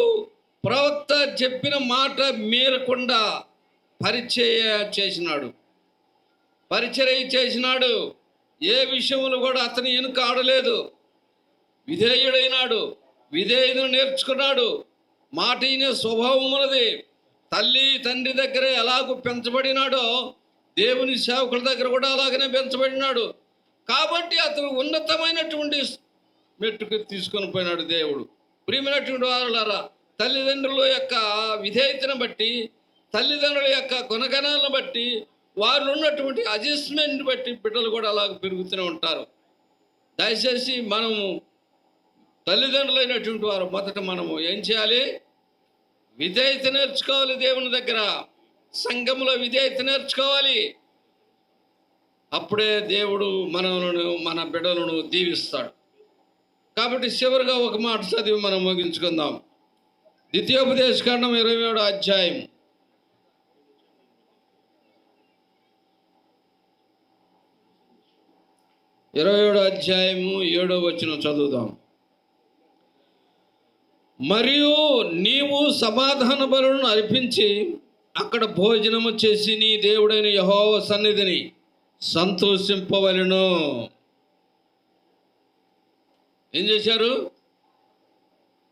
Speaker 3: ప్రవక్త చెప్పిన మాట మీరకుండా పరిచర్య చేసినాడు. ఏ విషయంలో కూడా అతని వెనుక ఆడలేదు. విధేయుడైనాడు, విధేయుడు నేర్చుకున్నాడు. మాట అయిన స్వభావం ఉన్నది. తల్లి తండ్రి దగ్గర ఎలాగూ పెంచబడినాడో దేవుని సేవకుల దగ్గర కూడా అలాగనే పెంచబడినాడు. కాబట్టి అతను ఉన్నతమైనటువంటి మెట్టుకు తీసుకొని పోయినాడు దేవుడు. ప్రియమైనటువంటి వారులారా, తల్లిదండ్రుల యొక్క విధేయతను బట్టి, తల్లిదండ్రుల యొక్క గుణగణాలను బట్టి, వారిలో ఉన్నటువంటి అడ్జస్ట్మెంట్ బట్టి బిడ్డలు కూడా అలాగ పెరుగుతూనే ఉంటారు. దయచేసి మనము తల్లిదండ్రులైనటువంటి వారు మొదట మనము ఏం చేయాలి? విధేయత నేర్చుకోవాలి. దేవుని దగ్గర సంఘంలో విధేయత నేర్చుకోవాలి. అప్పుడే దేవుడు మనలను మన బిడ్డలను దీవిస్తాడు. కాబట్టి చివరిగా ఒక మాట చదివి మనం ముగించుకుందాం. ద్వితీయోపదేశకాండం 27వ అధ్యాయం 7వ వచనం చదువుదాం. మరియు నీవు సమాధాన బలులను అర్పించి అక్కడ భోజనము చేసి నీ దేవుడైన యెహోవా సన్నిధిని సంతోషింపవలెను. ఏం చేశారు?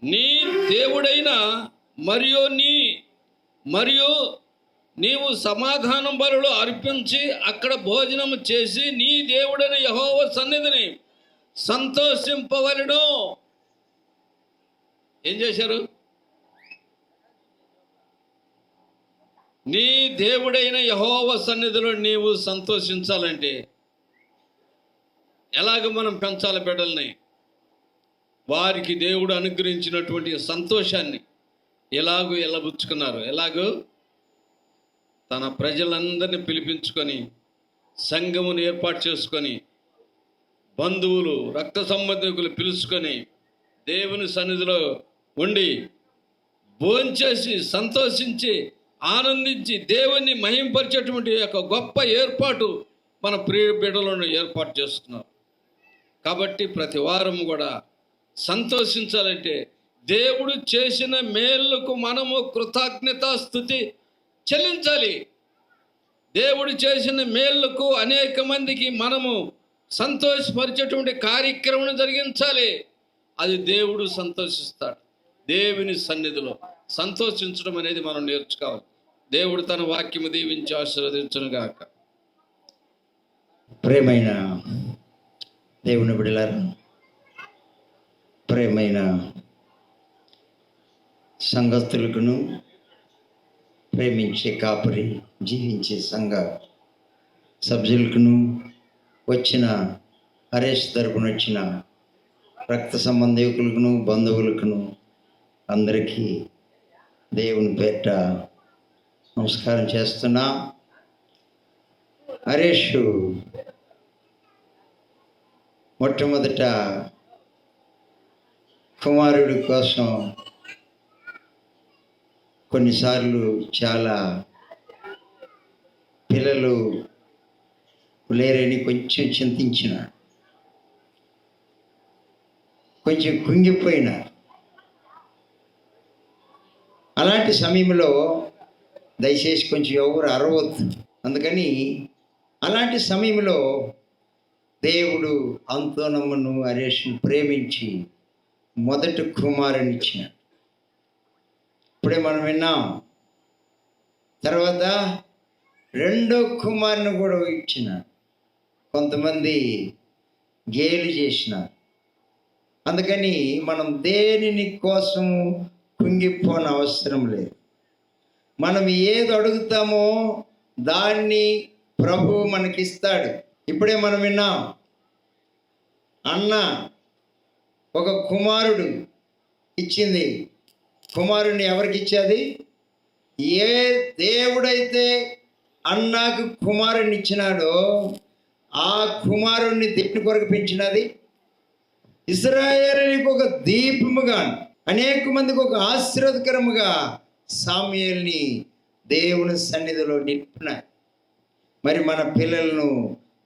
Speaker 3: నీ దేవుడైన మరియు నీవు సమాధానం బలులు అర్పించి అక్కడ భోజనము చేసి నీ దేవుడైన యెహోవా సన్నిధిని సంతోషింపవలెను. ఏం చేశారు? నీ దేవుడైన యెహోవా సన్నిధిలో నీవు సంతోషించాలంటే ఎలాగ మనం పెంచాలి బిడ్డల్ని? వారికి దేవుడు అనుగ్రహించినటువంటి సంతోషాన్ని ఎలాగో తన ప్రజలందరినీ పిలిపించుకొని సంఘమును ఏర్పాటు చేసుకొని బంధువులు రక్త సంబంధికులు పిలుచుకొని దేవుని సన్నిధిలో ఉండి భోంచేసి సంతోషించి ఆనందించి దేవుణ్ణి మహింపరిచేటువంటి ఒక గొప్ప ఏర్పాటు మన ప్రియ బిడ్డలను ఏర్పాటు చేస్తున్నారు. కాబట్టి ప్రతి వారం కూడా సంతోషించాలంటే దేవుడు చేసిన మేలుకు మనము కృతజ్ఞతాస్తుతి చెల్లించాలి. దేవుడు చేసిన మేలుకు అనేక మందికి మనము సంతోషపరిచేటువంటి కార్యక్రమం జరిగించాలి. అది దేవుడు సంతోషిస్తాడు. దేవుని సన్నిధిలో సంతోషించడం అనేది మనం నేర్చుకోవాలి. దేవుడు తన వాక్యము దీవించి ఆశీర్వదించును గాక.
Speaker 2: ప్రేమైన దేవుని బిడ్డలారా, ప్రేమైన సంఘస్థులకును, ప్రేమించే కాపరి జీవించే సంఘ సభ్యులకును, వచ్చిన హరేష్ తరపున వచ్చిన రక్త సంబంధికులకును, బంధువులకును అందరికీ దేవుని పేట నమస్కారం చేస్తున్నా. హరేష్ మొట్టమొదట కుమారుడి కోసం కొన్నిసార్లు చాలా పిల్లలు లేరని కొంచెం చింతించిన, కొంచెం కుంగిపోయిన. అలాంటి సమయంలో దయచేసి కొంచెం ఎవరు అరవద్దు. అందుకని అలాంటి సమయంలో దేవుడు అంతోనమ్మను హరేష్ను ప్రేమించి మొదటి కుమారుని ఇచ్చినాడు. ఇప్పుడే మనం విన్నాం. తర్వాత రెండో కుమారుని కూడా ఇచ్చినాడు. కొంతమంది గేలి చేసినారు. అందుకని మనం దేనిని కోసం కుంగిపోని అవసరం లేదు. మనం ఏది అడుగుతామో దాన్ని ప్రభువు మనకిస్తాడు. ఇప్పుడే మనం విన్నాం, అన్న ఒక కుమారుడు ఇచ్చింది. కుమారుడిని ఎవరికి ఇచ్చేది? ఏ దేవుడైతే అన్నకు కుమారుడిని ఇచ్చినాడో ఆ కుమారుడిని దేని కొరకు పెంచినది? ఇశ్రాయేలునికి ఒక దీపముగా, అనేక మందికి ఒక ఆశీర్వాదకరముగా సామ్యూయేలుని దేవుని సన్నిధిలో నిలిపినాయి. మరి మన పిల్లలను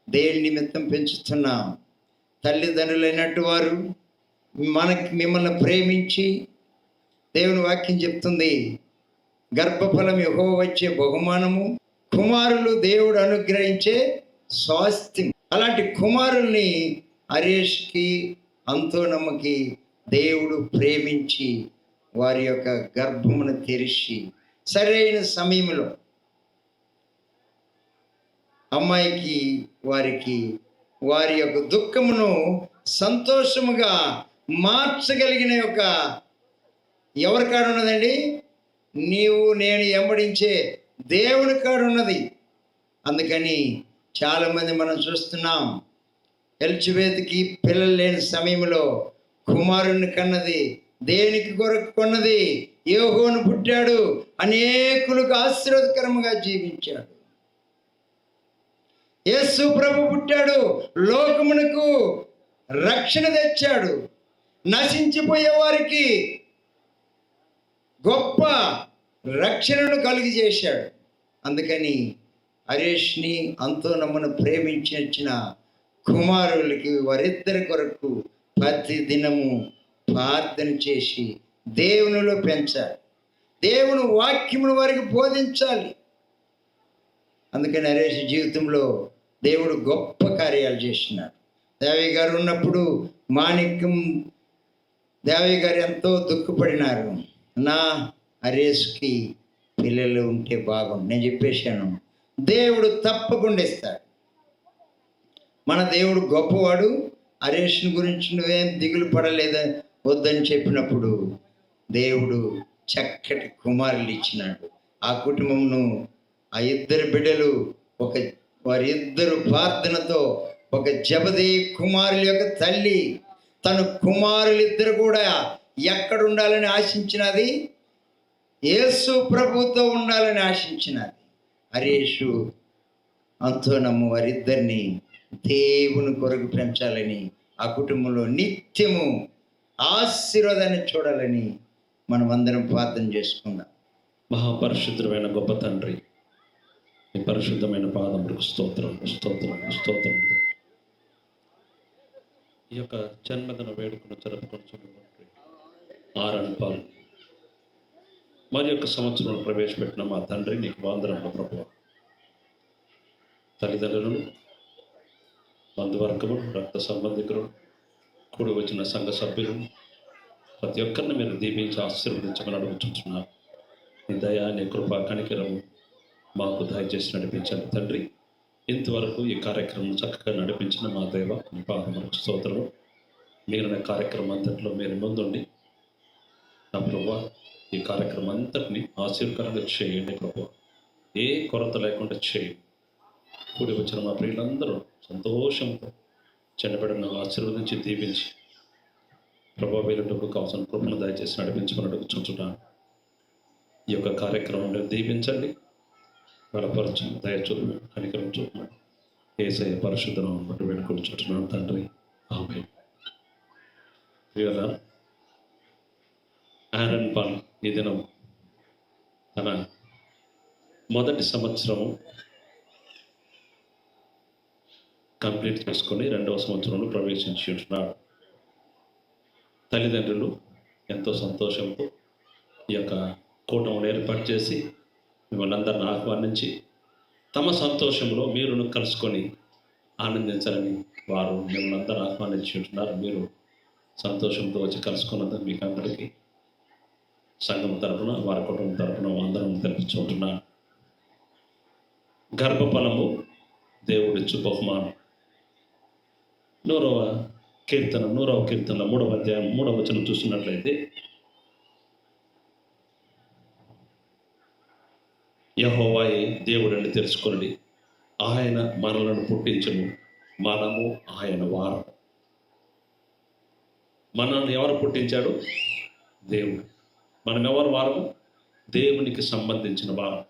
Speaker 2: దేని నిమిత్తం పెంచుతున్నాం? తల్లిదండ్రులైనట్టు వారు మిమ్మల్ని ప్రేమించి, దేవుని వాక్యం చెప్తుంది, గర్భఫలం యెహోవా వచ్చే బహుమానము, కుమారులు దేవుడు అనుగ్రహించే స్వాస్థ్యం. అలాంటి కుమారుల్ని హరేష్కి, అంతోనమ్మకి దేవుడు ప్రేమించి వారి యొక్క గర్భమును తెరిచి సరైన సమయంలో అమ్మాయికి వారికి వారి యొక్క దుఃఖమును సంతోషముగా మార్చగలిగిన యొక్క ఎవరి కాడ ఉన్నదండి? నీవు నేను ఎంబడించే దేవుని కాడ ఉన్నది. అందుకని చాలామంది మనం చూస్తున్నాం, ఎలిజబెత్కి పిల్లలు లేని సమయంలో కుమారుని కన్నది దేనికి కొరకు కొన్నది? యెహోవాను పుట్టాడు, అనేకులకు ఆశీర్వాదకరముగా జీవించాడు. యేసు ప్రభు పుట్టాడు, లోకమునకు రక్షణ తెచ్చాడు, నశించిపోయే వారికి గొప్ప రక్షణను కలుగజేశాడు. అందుకని హరీష్ని అంతోనమ్మను ప్రేమించిన కుమారులకి వారిద్దరి కొరకు ప్రతి దినము ప్రార్థన చేసి దేవునిలో పెంచాలి, దేవుని వాక్యమును వారికి బోధించాలి. అందుకని హరీష్ జీవితంలో దేవుడు గొప్ప కార్యాలు చేసినాడు. దేవయ్య గారు ఉన్నప్పుడు మాణిక్యం దేవయ్య గారు ఎంతో దుఃఖపడినారు. నా హరీష్కి పిల్లలు ఉంటే బాగుండు. నేను చెప్పేశాను, దేవుడు తప్పకుండా ఇస్తాడు. మన దేవుడు గొప్పవాడు. హరీష్ని గురించి నువ్వేం దిగులు పడలేదా వద్దని చెప్పినప్పుడు దేవుడు చక్కటి కుమారులు ఇచ్చినాడు. ఆ కుటుంబంను, ఆ ఇద్దరు బిడ్డలు వారిద్దరు ప్రార్థనతో ఒక జబదీ కుమారుల యొక్క తల్లి తన కుమారులిద్దరు కూడా ఎక్కడ ఉండాలని ఆశించినది? యేసు ప్రభుతో ఉండాలని ఆశించినది. హరీషు అంతోనమ్మ వారిద్దరిని దేవుని కొరకు పెంచాలని, ఆ కుటుంబంలో నిత్యము ఆశీర్వాదాన్ని చూడాలని మనం అందరం ప్రార్థన చేసుకుందాం.
Speaker 6: మహాపరిశుద్ధమైన గొప్ప తండ్రి, ఈ పరిశుద్ధమైన పాదములకు స్తోత్రం స్తోత్రం స్తోత్రం. ఈ యొక్క జన్మదిన వేడుకను జరుపుకుంటున్నటువంటి ఆర్ఎన్ పాల్ మరి యొక్క సంవత్సరంలో ప్రవేశపెట్టిన మా తండ్రి నీకు వందనములు ప్రభువా. తల్లిదండ్రులను, బంధువర్గము, రక్త సంబంధికులు, కూడి వచ్చిన సంఘ సభ్యులు ప్రతి ఒక్కరిని మీరు దీపించి ఆశీర్వదించమని అడుగుతుంటున్నారు. నీ దయా, నీ కృపా, కనికరము మాకు దయచేసి నడిపించండి తండ్రి. ఇంతవరకు ఈ కార్యక్రమం చక్కగా నడిపించిన మా దేవ నీ పాదములకు స్తోత్రము. మిగిలిన కార్యక్రమం అంతట్లో మీరు ముందుండి నా ప్రభువా ఈ కార్యక్రమం అంతటిని ఆశీర్వకరంగా చేయండి ప్రభువా. ఏ కొరత లేకుండా చేయండి. కూడి వచ్చిన మా ప్రియులందరూ సంతోషంతో చిన్నబిడ్డను ఆశీర్వదించి దీవించి ప్రభావ వేలుటకు కావాల్సిన కృపను దయచేసి నడిపించమని అడుగుతుంటున్నాను. ఈ యొక్క కార్యక్రమంలో దీవించండి, బలపరచండి, దయచూపు, కనికరం చూపమని యేసయ్య పరిశుద్ధ నామమున బట్టి వేడుకొనుచున్నాను తండ్రి, ఆమేన్. ప్రియులారా, ఆరన్ పాల్ ఈ దినం తన మొదటి సంవత్సరము కంప్లీట్ చేసుకొని 2వ సంవత్సరంలో ప్రవేశించి ఉంటున్నాడు. తల్లిదండ్రులు ఎంతో సంతోషంతో ఈ యొక్క కూటమిని ఏర్పాటు చేసి మిమ్మల్ని అందరిని ఆహ్వానించి తమ సంతోషంలో మీరును కలుసుకొని ఆనందించాలని వారు మిమ్మల్ని అందరూ ఆహ్వానించి ఉంటున్నారు. మీరు సంతోషంతో వచ్చి కలుసుకున్నందుకు మీకు అందరికీ సంఘం తరఫున, వారి కుటుంబం తరఫున అందరం తెలుపుకుంటున్నాను. గర్భఫలము దేవుడిచ్చు బహుమానం. 100వ కీర్తన 3వ అధ్యాయం 3వ వచనం చూసినట్లయితే, యెహోవాయే దేవుడని తెలుసుకొనుడి, ఆయన మనలను పుట్టించును, మనము ఆయన వారం. మనల్ని ఎవరు పుట్టించాడు? దేవుడు. మనం ఎవరు వారము? దేవునికి సంబంధించిన వారం.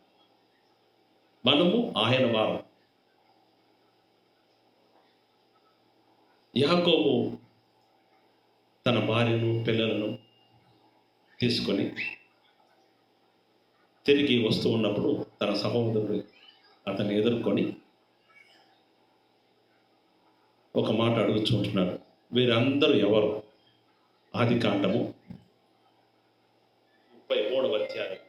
Speaker 6: మనము ఆయన వారం. యాకోబు తన భార్యను, పిల్లలను తీసుకొని తిరిగి వస్తూ ఉన్నప్పుడు తన సహోదరుడు అతన్ని ఎదుర్కొని ఒక మాట అడుగుతుంటున్నాడు. వీరందరూ ఎవరు? ఆదికాండము 33వ అధ్యాయం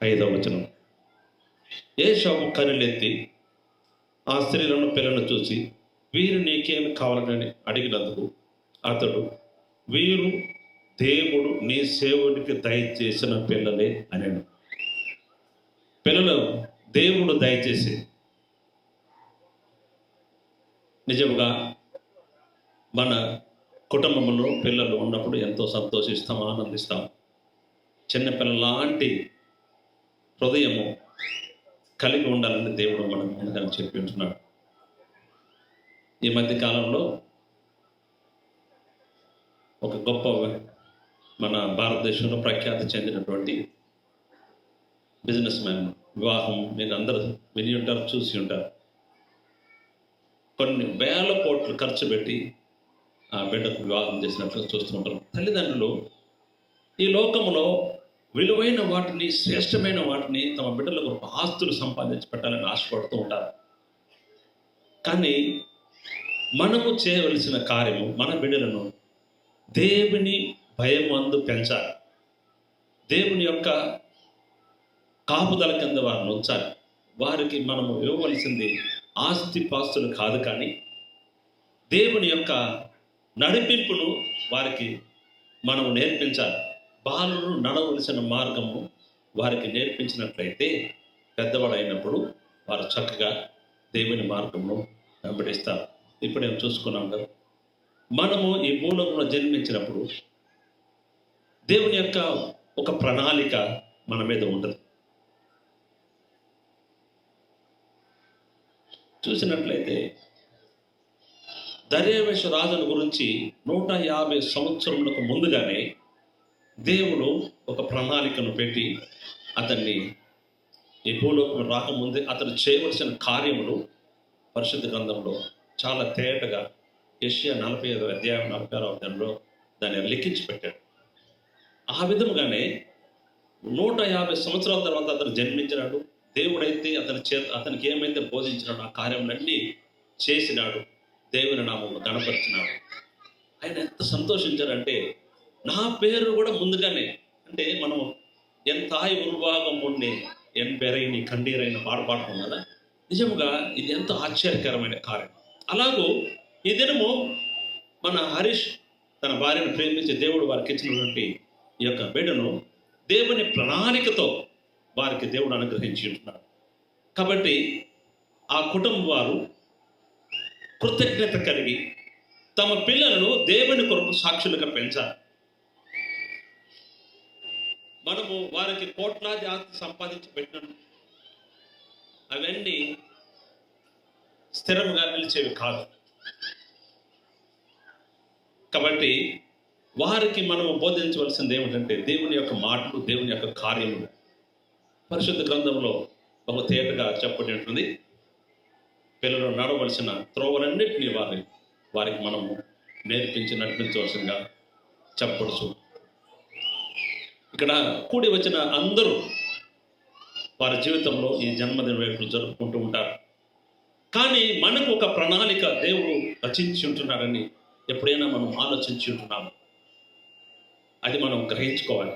Speaker 6: 5వ వచనం. ఏశావు కనులెత్తి ఆ స్త్రీలను, పిల్లలను చూసి, వీరు నీకేమి కావాలని అడిగినందుకు అతడు, వీరు దేవుడు నీ సేవుడికి దయచేసిన పిల్లలే అనేను. పిల్లలు దేవుడు దయచేసి. నిజంగా మన కుటుంబంలో పిల్లలు ఉన్నప్పుడు ఎంతో సంతోషిస్తాం, ఆనందిస్తాం. చిన్నపిల్లల లాంటి హృదయము కలిగి ఉండాలని దేవుడు మనం ముందుగా చెప్పి ఉంటున్నాడు. ఈ మధ్య కాలంలో ఒక గొప్ప మన భారతదేశంలో ప్రఖ్యాతి చెందినటువంటి బిజినెస్ మ్యాన్ వివాహం మీరు అందరూ విని ఉంటారు, చూసి ఉంటారు. కొన్ని వేల కోట్లు ఖర్చు పెట్టి ఆ బిడ్డకు వివాహం చేసినట్లు చూస్తూ ఉంటారు. తల్లిదండ్రులు ఈ లోకంలో విలువైన వాటిని, శ్రేష్టమైన వాటిని తమ బిడ్డలకు ఆస్తులు సంపాదించి పెట్టాలని ఆశపడుతూ ఉంటారు. కానీ మనము చేయవలసిన కార్యము మన బిడ్డలను దేవుని భయమందు పెంచాలి. దేవుని యొక్క కాపుదల కింద వారిని ఉంచాలి. వారికి మనము ఇవ్వవలసింది ఆస్తి పాస్తులు కాదు, కానీ దేవుని యొక్క నడిపింపును వారికి మనము నేర్పించాలి. బాలురు నడవలసిన మార్గము వారికి నేర్పించినట్లయితే పెద్దవాడు అయినప్పుడు వారు చక్కగా దేవుని మార్గంలో వెంబడిస్తారు. ఇప్పుడు మేము చూసుకున్నాం కదా, మనము ఈ భూలోకంలో జన్మించినప్పుడు దేవుని యొక్క ఒక ప్రణాళిక మన మీద ఉండదు. చూసినట్లయితే దర్యావేష రాజుల గురించి 150 సంవత్సరములకు ముందుగానే దేవుడు ఒక ప్రణాళికను పెట్టి అతన్ని ఈ భూలోకం రాకముందే అతను చేయవలసిన కార్యములు పరిశుద్ధ గ్రంథంలో చాలా తేటగా యెషయా 45వ అధ్యాయం 46వ అధ్యాయంలో దాన్ని లిఖించి పెట్టాడు. ఆ విధముగానే 150 సంవత్సరాల తర్వాత అతను జన్మించినాడు. దేవుడైతే అతనికి ఏమైతే బోధించినాడు ఆ కార్యములన్నీ చేసినాడు. దేవుని నామమును గణపరిచినాడు. ఆయన ఎంత సంతోషించారంటే, నా పేరు కూడా ముందుగానే, అంటే మనం ఎంతాయి ఉల్భాగం ఉండి ఎన్ పెరైని కండీరైన పాట పాడుతాం కదా, నిజముగా ఇది ఎంతో ఆశ్చర్యకరమైన కార్యం. అలాగూ ఈ దినము మన హరీష్ తన భార్యను ప్రేమించి దేవుడు వారికి ఇచ్చినటువంటి ఈ యొక్క బిడ్డను దేవుని ప్రణాళికతో వారికి దేవుడు అనుగ్రహించి ఉంటున్నాడు. కాబట్టి ఆ కుటుంబం వారు కృతజ్ఞత కలిగి తమ పిల్లలను దేవుని కొరకు సాక్షులుగా పెంచాలి. మనము వారికి కోట్లాది ఆస్తి సంపాదించి పెట్టినాం, అవన్నీ స్థిరముగా నిలిచేవి కాదు. కాబట్టి వారికి మనము బోధించవలసింది ఏమిటంటే దేవుని యొక్క మాటలు, దేవుని యొక్క కార్యములు. పరిశుద్ధ గ్రంథంలో ఒక తేటగా చెప్పబడి ఉంటుంది, పిల్లలు నడవలసిన త్రోవలన్నింటినీ వారికి మనము నేర్పించి నడిపించవలసిందిగా చెప్పవచ్చు. ఇక్కడ కూడి వచ్చిన అందరూ వారి జీవితంలో ఈ జన్మదిన వేడుకలు జరుపుకుంటూ ఉంటారు. కానీ మనకు ఒక ప్రణాళిక దేవుడు రచించి ఉంటున్నారని ఎప్పుడైనా మనం ఆలోచించి ఉంటున్నాము. అది మనం గ్రహించుకోవాలి.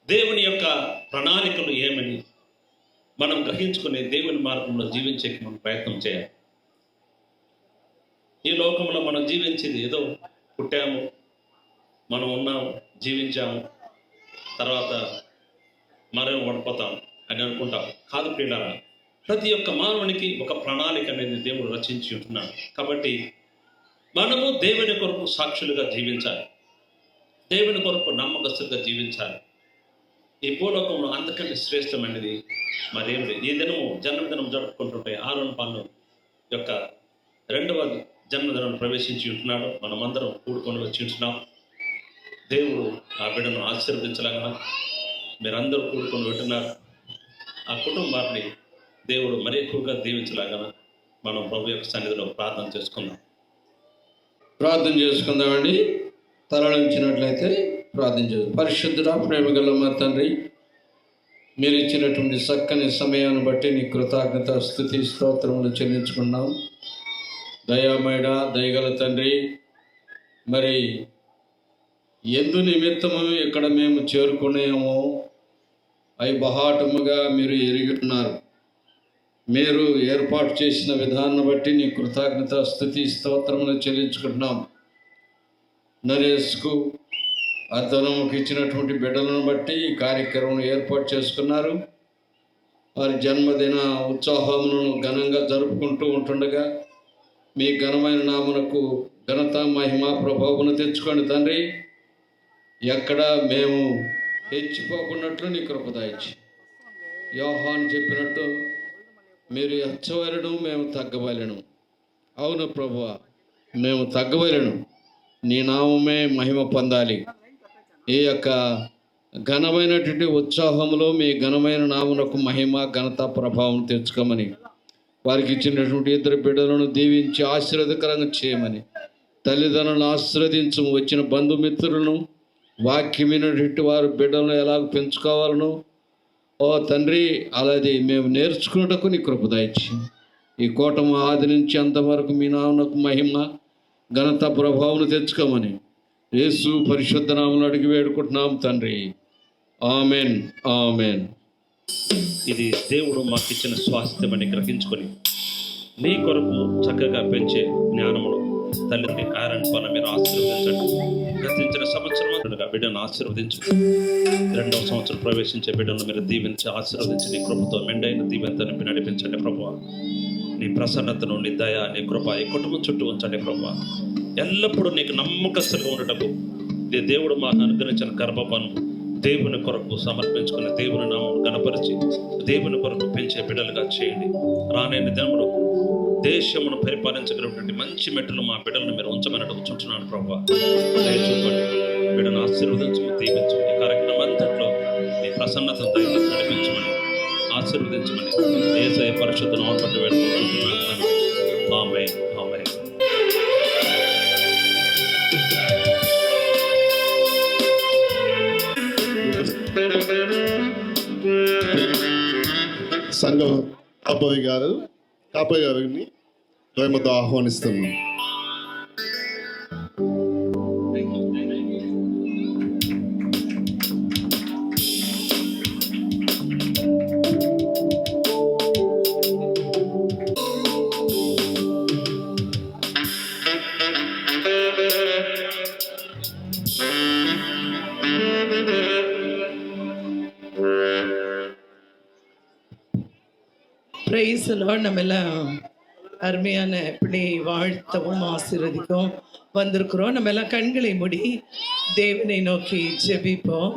Speaker 6: దేవుని యొక్క ప్రణాళికలు ఏమని మనం గ్రహించుకునే దేవుని మార్గంలో జీవించే మనం ప్రయత్నం చేయాలి. ఈ లోకంలో మనం జీవించేది ఏదో పుట్టాము, మనం ఉన్నాము, జీవించాము, తర్వాత మరేమో పడిపోతాం అని అనుకుంటాం. కాదు ప్రియులారా, ప్రతి ఒక్క మానవునికి ఒక ప్రణాళిక అనేది దేవుడు రచించి ఉంటున్నాడు. కాబట్టి మనము దేవుని కొరకు సాక్షులుగా జీవించాలి, దేవుని కొరకు నమ్మకస్తులుగా జీవించాలి. ఈ భూలోకంలో అంతకంటే శ్రేష్టమైనది మరేం లేదు. ఈ దినము జన్మదినం జరుపుకుంటుంటే ఆరోన్ పాలు యొక్క 2వ జన్మదినం ప్రవేశించి ఉంటున్నాడు. మనమందరం కూడుకొని వచ్చి ఉంటున్నాం. దేవుడు ఆ బిడ్డను ఆశీర్వదించలాగా మీరందరూ కూడుకొని ఉంటున్నారు. ఆ కుటుంబాన్ని దేవుడు మరి ఎక్కువగా దీవించలాగా మనం ప్రభు యొక్క సన్నిధిలో ప్రార్థన చేసుకుందాం.
Speaker 3: ప్రార్థన చేసుకుందామండి. తలలించినట్లయితే ప్రార్థన చేద్దాం. పరిశుద్ధుడా, ప్రేమగల మా తండ్రి, మీరు ఇచ్చినటువంటి చక్కని సమయాన్ని బట్టి నీ కృతజ్ఞత స్తుతి స్తోత్రములు చెల్లించుకున్నాం. దయామయుడ, దయగల తండ్రి, మరి ఎందు నిమిత్తము ఇక్కడ మేము చేరుకునేమో అవి బహాటముగా మీరు ఎరిగి ఉన్నారు. మీరు ఏర్పాటు చేసిన విధానం బట్టి నీ కృతజ్ఞత స్తుతి స్తోత్రములు చెల్లించుకుంటున్నాం. నరేష్కు అతనుకు ఇచ్చినటువంటి బిడ్డలను బట్టి ఈ కార్యక్రమం ఏర్పాటు చేసుకున్నారు. వారి జన్మదిన ఉత్సాహములను ఘనంగా జరుపుకుంటూ ఉంటుండగా మీ ఘనమైన నామనకు ఘనత, మహిమ, ప్రభావమును తెచ్చుకోండి తండ్రి. ఎక్కడ మేము హెచ్చిపోకున్నట్లు నీ కృప దయచి, యోహాను చెప్పినట్టు మీరు హెచ్చవలెను, మేము తగ్గవలెను. అవును ప్రభువా, మేము తగ్గవలెను. నీ నామమే మహిమ పొందాలి. ఈ యొక్క ఘనమైనటువంటి ఉత్సాహంలో మీ ఘనమైన నామునకు మహిమ, ఘనత, ప్రభావం తెచ్చుకోమని, వారికి ఇచ్చినటువంటి ఇద్దరు బిడ్డలను దీవించి ఆశీర్వాదకరంగా చేయమని, తల్లిదండ్రులను ఆశీర్వదించము, వచ్చిన బంధుమిత్రులను, వాక్యమైనటువంటి వారు బిడ్డలను ఎలాగ పెంచుకోవాలను ఓ తండ్రి, అలాది మేము నేర్చుకున్నటకు నీ కృప దయచి ఈ కూటమి ఆది నుంచి అంతవరకు మీ నామనకు మహిమ, ఘనత, ప్రభావం తెచ్చుకోమని యేసు పరిశుద్ధ నామములో అడిగి వేడుకుంటున్నాం తండ్రి. Amen, amen.
Speaker 6: ఇది దేవుడు మాకు ఇచ్చిన స్వాస్థ్యమని గ్రహించుకొని నీ కొరకు చక్కగా పెంచే జ్ఞానమును తల్లిని ఆరన్ పన మీరు ఆశీర్వదించండి. గతించిన సంవత్సరం బిడ్డను ఆశీర్వదించు. 2వ సంవత్సరం ప్రవేశించే బిడ్డను మీరు దీవించి ఆశీర్వదించి నీ కృపతో మెండైన దీవెనతో నింపి నడిపించండి ప్రభువా. నీ ప్రసన్నతను, నీ దయ, నీ కృప ఈ కుటుంబం చుట్టూ ఉంచండి ప్రభువా. ఎల్లప్పుడూ నీకు నమ్మకస్తులుగా ఉండటకు దేవుడు మాకు అనుగ్రహించిన గర్భఫలం దేవుని కొరకు సమర్పించుకుని దేవుని నామం గణపరిచి దేవుని కొరకు పెంచే బిడ్డలుగా చేయండి. రాలేని దినములు దేశమును పరిపాలించగలిగినటువంటి మంచి మెట్టులు మా బిడ్డలను మీరు ఉంచమని అడుగుచుంటున్నాను ప్రభువా. దయచూపండి, బిడ్డను ఆశీర్వదించము, దీవించు. ఈ కార్యక్రమం అంతట్లో మీ ప్రసన్నత దయతో నడిపించమని, ఆశీర్వదించమని యేసయ్య పరిశుద్ధ నామమున బట్టి వేడుకుంటున్నాను. ఆమేన్, ఆమేన్.
Speaker 7: సంఘం కాపయ్య గారిని ప్రేమతో ఆహ్వానిస్తున్నాం.
Speaker 8: Praise Lord. நம்ம எல்லாம் அருமையான பிள்ளை வாழ்த்தவும் ஆசீர்வதிக்கவும் வந்திருக்கிறோம். நம்ம எல்லாம் கண்களை மூடி தேவனை நோக்கி ஜெபிப்போம்.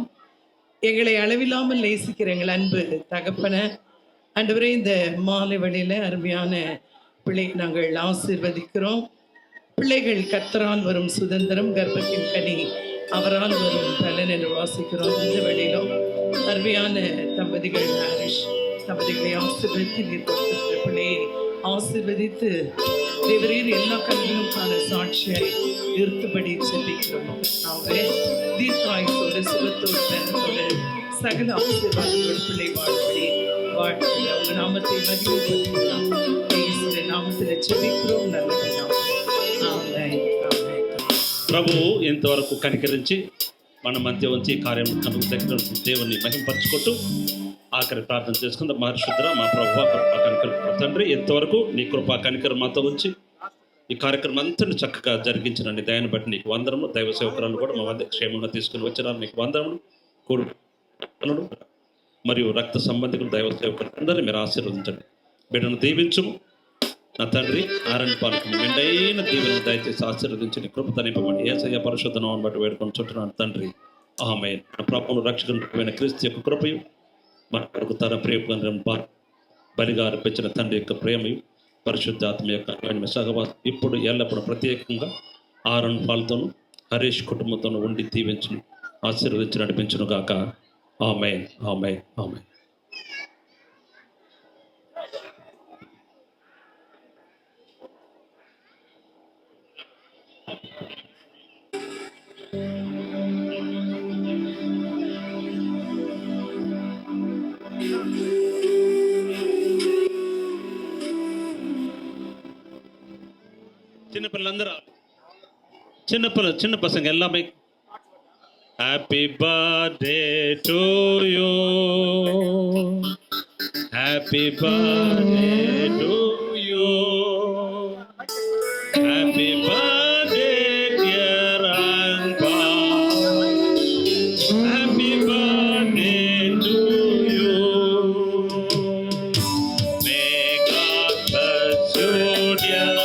Speaker 8: எங்களை அளவில்லாமல் நேசிக்கிற எங்கள் அன்பு தகப்பனை, ஆண்டவரே, இந்த மாலை வேளையில் அருமையான பிள்ளை நாங்கள் ஆசீர்வதிக்கிறோம். பிள்ளைகள் கர்த்தரால் வரும் சுதந்திரம், கர்ப்பத்தின் கனி அவரால் வரும் பலன் என்று வாசிக்கிறோம். இந்த வேளையிலும் அருமையான தம்பதிகள் ஹரிஷ் தம்பதிகளை ஆசீர்வதித்து நீர் கொடுத்திருக்கிற பிள்ளையை ஆசீர்வதித்து தேவரீர் எல்லா கல்வியும் காண சாட்சியாய் இருத்தபடி செபிக்கிறோம். நாவே தீர்க்காயுசோடு சுகத்தோடு பெருத்தோடு சகல ஆசீர்வாதங்களோடு பிள்ளை வாழ்படி வாழ்த்து அவங்க நாமத்தை மகிமைப்படுத்தலாம். இயேசுவின் நாமத்தில் செபிக்கிறோம் நல்ல பிதாவே. ஆமென், ஆமென்.
Speaker 6: ప్రభువు ఇంతవరకు కనికరించి మన మధ్య ఉంచి కార్యం దగ్గర దేవుని మహింపరచుకుంటూ ఆఖరి ప్రార్థన చేసుకుందాం. మహర్షుద్ర మా ప్రభు కనికర తండ్రి, ఇంతవరకు నీ కృపా కనికరం మాతో ఉంచి ఈ కార్యక్రమం అంతా చక్కగా జరిగించినండి దయని బట్టి నీకు వందనము. దైవ సేవకులను కూడా మా మధ్య క్షేమంగా తీసుకుని వచ్చినారు, నీకు వందనములు. కూడు మరియు రక్త సంబంధికులు దైవ సేవకులు అందరినీ మీరు ఆశీర్వదించండి. బిడ్డను దీవించుము నా తండ్రి. ఆరణ్య పాలకు మెండైన దీవెనలు దయచేసి ఆశీర్వదించి నీ కృప తనిపమని యేసయ్య పరిశుద్ధ నామమున బట్టి వేడుకొని చుట్టున్నాను తండ్రి. ఆమేన్. మన ప్రభువును రక్షకుడైన క్రీస్తు యొక్క కృపయు మన కొరకు తన ప్రేమ బలిగా అర్పించిన తండ్రి యొక్క ప్రేమయు పరిశుద్ధాత్మ యొక్క సహవాసం ఇప్పుడు ఎల్లప్పుడూ ప్రత్యేకంగా ఆరణ్ పాలతోనూ హరీష్ కుటుంబంతోనూ ఉండి దీవించును, ఆశీర్వదించి నడిపించును గాక. ఆమేన్, ఆమేన్, ఆమేన్. చిన్నపిల్లలందరూ చిన్న పసంగ எல்லாமே happy birthday to you, happy birthday to you, happy birthday dear Ampa, happy birthday to you. May God bless you dear.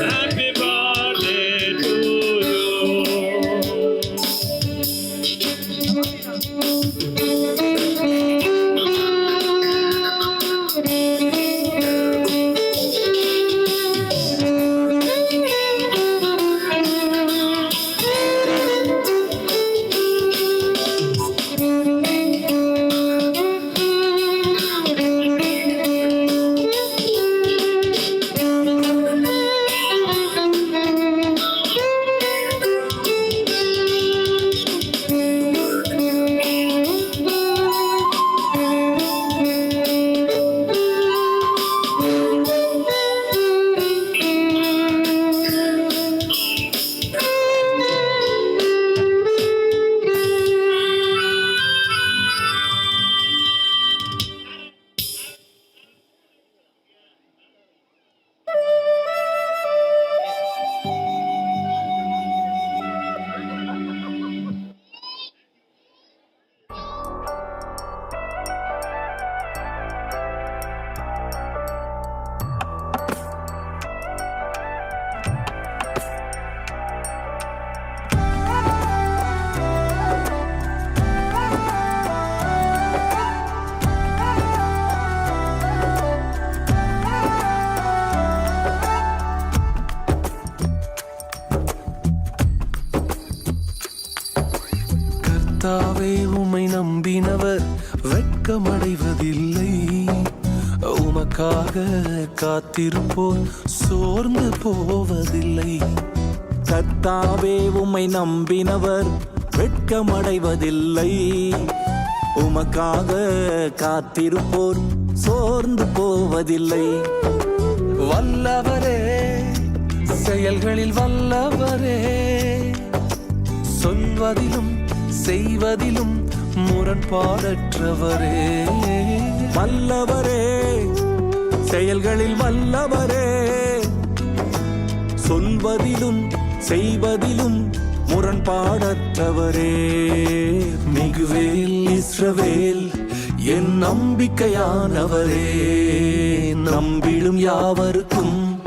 Speaker 6: Happy
Speaker 1: வெட்கமடைவதில்லை. உமக்காக காத்திருப்போர் சோர்ந்து போவதில்லை.
Speaker 9: கர்த்தாவே உம்மை நம்பினவர் வெட்கமடைவதில்லை. உமக்காக காத்திருப்போர் சோர்ந்து போவதில்லை.
Speaker 1: வல்லவரே, செயல்களில் வல்லவரே, சொல்வதிலும் செய்வதிலும் முரண்பாடற்றவரே.
Speaker 9: வல்லவரே, செயல்களில் வல்லவரே, சொல்வதிலும் செய்வதிலும் முரண்பாடற்றவரே.
Speaker 1: மிகுவேல் இஸ்ரவேல் என் நம்பிக்கையானவரே. நம்பிடும் யாவருக்கும்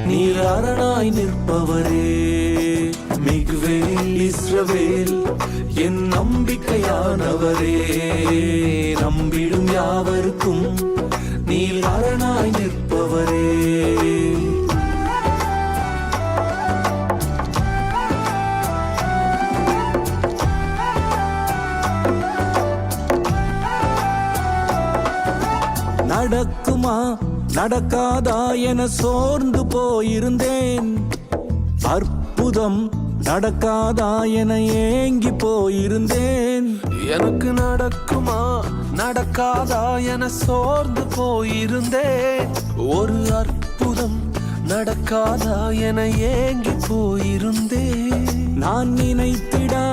Speaker 1: நீர் அரணாய் நிற்பவரே. மிகுவேல் இஸ்ரவேல் என் நம்பிக்கையானவரே. நம்பிடும் யாவருக்கும் நீர் அரணாய் நிற்பவரே.
Speaker 9: நடக்குமா நடக்காதா என சோர்ந்து போயிருந்தேன். அற்புதம் நடக்காதா என ஏங்கி போயிருந்தேன்.
Speaker 1: எனக்கு நடக்குமா நடக்காதா என சோர்ந்து போயிருந்தேன். ஒரு அற்புதம் நடக்காதா என ஏங்கி போயிருந்தேன்.
Speaker 9: நான் நினைத்திடா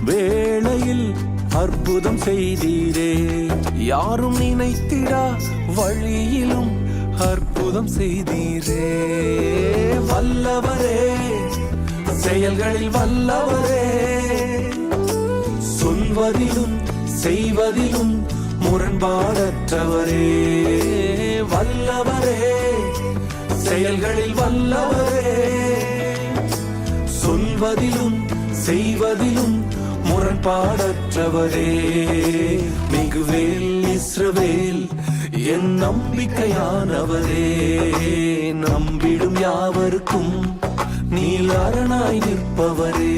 Speaker 9: வேளையில் அற்புதம் செய்தீரே.
Speaker 1: யாரும் நினைத்திடா வழியிலும் அற்புதம் செய்தீரே.
Speaker 9: வல்லவரே, செயல்களில் வல்லவரே, சொல்வதிலும் செய்வதிலும் முரண்பாடற்றவரே. வல்லவரே, செயல்களில் வல்லவரே, சொல்வதிலும் செய்வதிலும் முரண்பாடற்றவரே. மிகுவேல் இஸ்ரவேல் என் நம்பிக்கையானவரே. நம்பிடும் யாவருக்கும் நீர் அரணாய் நிற்பவரே.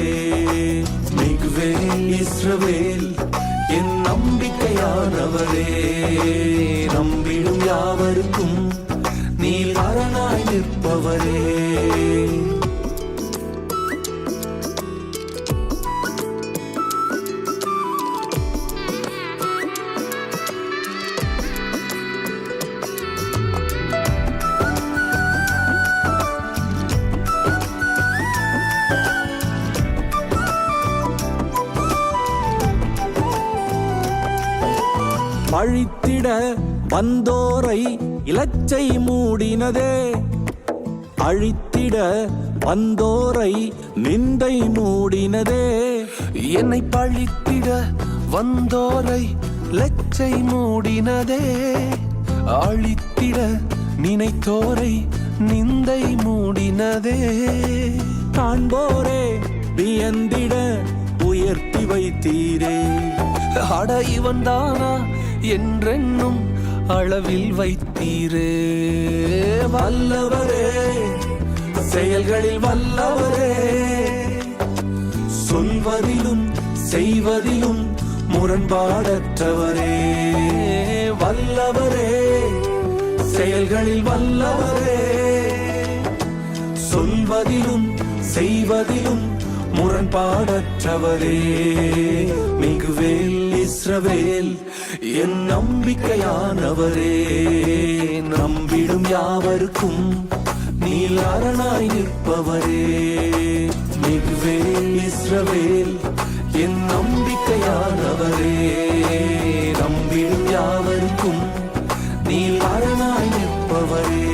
Speaker 9: மிகுவேல் இஸ்ரவேல் என் நம்பிக்கையானவரே. நம்பிடும் யாவருக்கும் நீர் அரணாய் நிற்பவரே. பழித்திட வந்தோரை இலச்சை மூடினதே. அழித்திட வந்தோரை நிந்தை மூடினதே.
Speaker 1: என்னை பழித்திட வந்தோரை லச்சை மூடினதே. அழித்திட நினைத்தோரை நிந்தை மூடினதே.
Speaker 9: காண்போரே வியந்திட உயர்த்தி வைத்தீரே.
Speaker 1: அட இவன் தானா என்றென்னும் அளவில் வைத்தீரே.
Speaker 9: வல்லவரே, செயல்களில் வல்லவரே, சொல்வதிலும் செய்வதிலும் முரண்பாடற்றவரே. வல்லவரே, செயல்களில் வல்லவரே, சொல்வதிலும் செய்வதிலும் முரண்பாடற்றவரே. மிகுவேல் இஸ்ரவேல் என் நம்பிக்கையானவரே. நம்பிடும் யாவருக்கும் நீர் அரணாய் நிற்பவரே. மிகுவேல் இஸ்ரவேல் என் நம்பிக்கையானவரே. நம்பிடும் யாவருக்கும் நீர் அரணாய் நிற்பவரே.